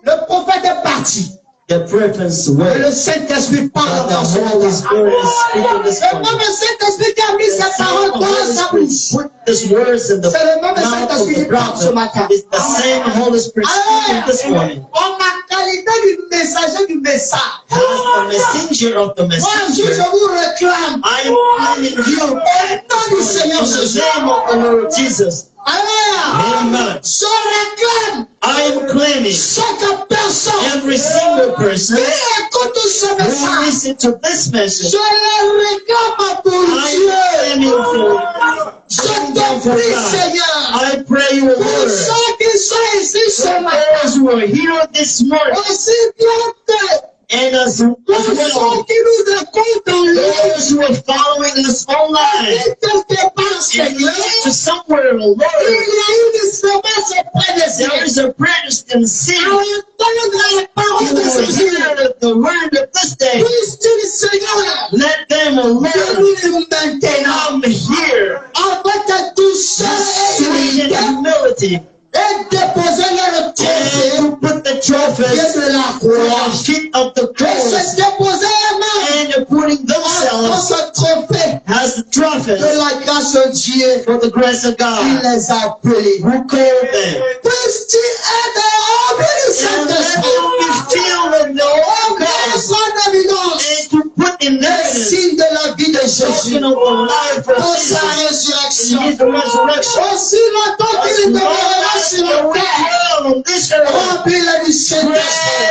Le prophète est parti. The preference Et word. le Saint-Esprit parle But the dans son Holy cœur. Spirit is speaking this C'est le morning. même Saint-Esprit qui a mis The ses same paroles dans Holy sa Spirit bouche. put these words in the C'est le même mouth of Saint-Esprit the qui parle ce prophet. matin. It's the same Holy Spirit speaking this morning. En ma qualité du messager du message. As the messenger of the Moi, je messenger, vous réclame. I am claiming you back this morning in the name of the Lord Jesus. Alléluia. Amen. Je réclame I am claiming chaque personne every single person qui écoute ce who message. listen to this message. Je les réclame pour I Dieu. am claiming for Je te prie, Seigneur. I pray you, Pour Lord. ceux qui sont ici ce For matin. those who are here this morning Aussi bien que and as pour well ceux qui nous écoutent en ligne. those who are following us online Et quelque part, and Seigneur, to somewhere, Lord, il y a une semence auprès de there is a Protestant city à entendre la parole who de will ce jour. hear the word of this day. Puisse-t-il, Seigneur, Let them learn venir maintenant I'm here avec douceur et sweet humilité in humility et déposer leur trophée and to put the au trophies pied de la at croix. the feet of the Et cross se déposer eux-mêmes and putting dans themselves ce trophée as the de trophies la grâce de Dieu. for the grace of Il God les a appelés. who called them. Puisse-t-il être rempli du And let Saint-Esprit them be filled with the Holy Ghost en évidence and to put in le evidence signe de la vie de Jésus talking of the life pour of sa Jesus résurrection. and his resurrection. Aussi longtemps qu'il demeurera sur la terre, On this earth, remplis-le du Saint-Esprit.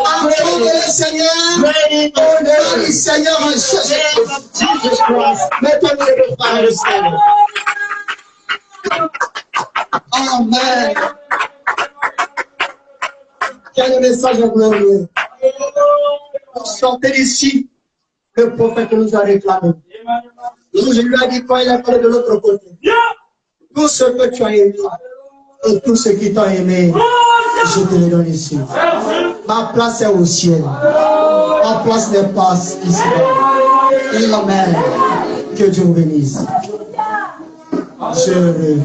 Accorde le Seigneur great au nom du Seigneur name Jésus. of Jesus Christ. Mettons-nous les frères. Understand. Amen. Quel message glorieux. Sortez d'ici. Le prophète nous a réclamé. Donc je lui ai dit quand il est allé de l'autre côté. Tout ce que tu as aimé et tout ce qui t'a aimé, je te le donne ici. Ma place est au ciel. Ma place n'est pas ici. Amen. Que Dieu vous bénisse. Je...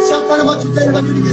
Certainement, tu t'es éloigné du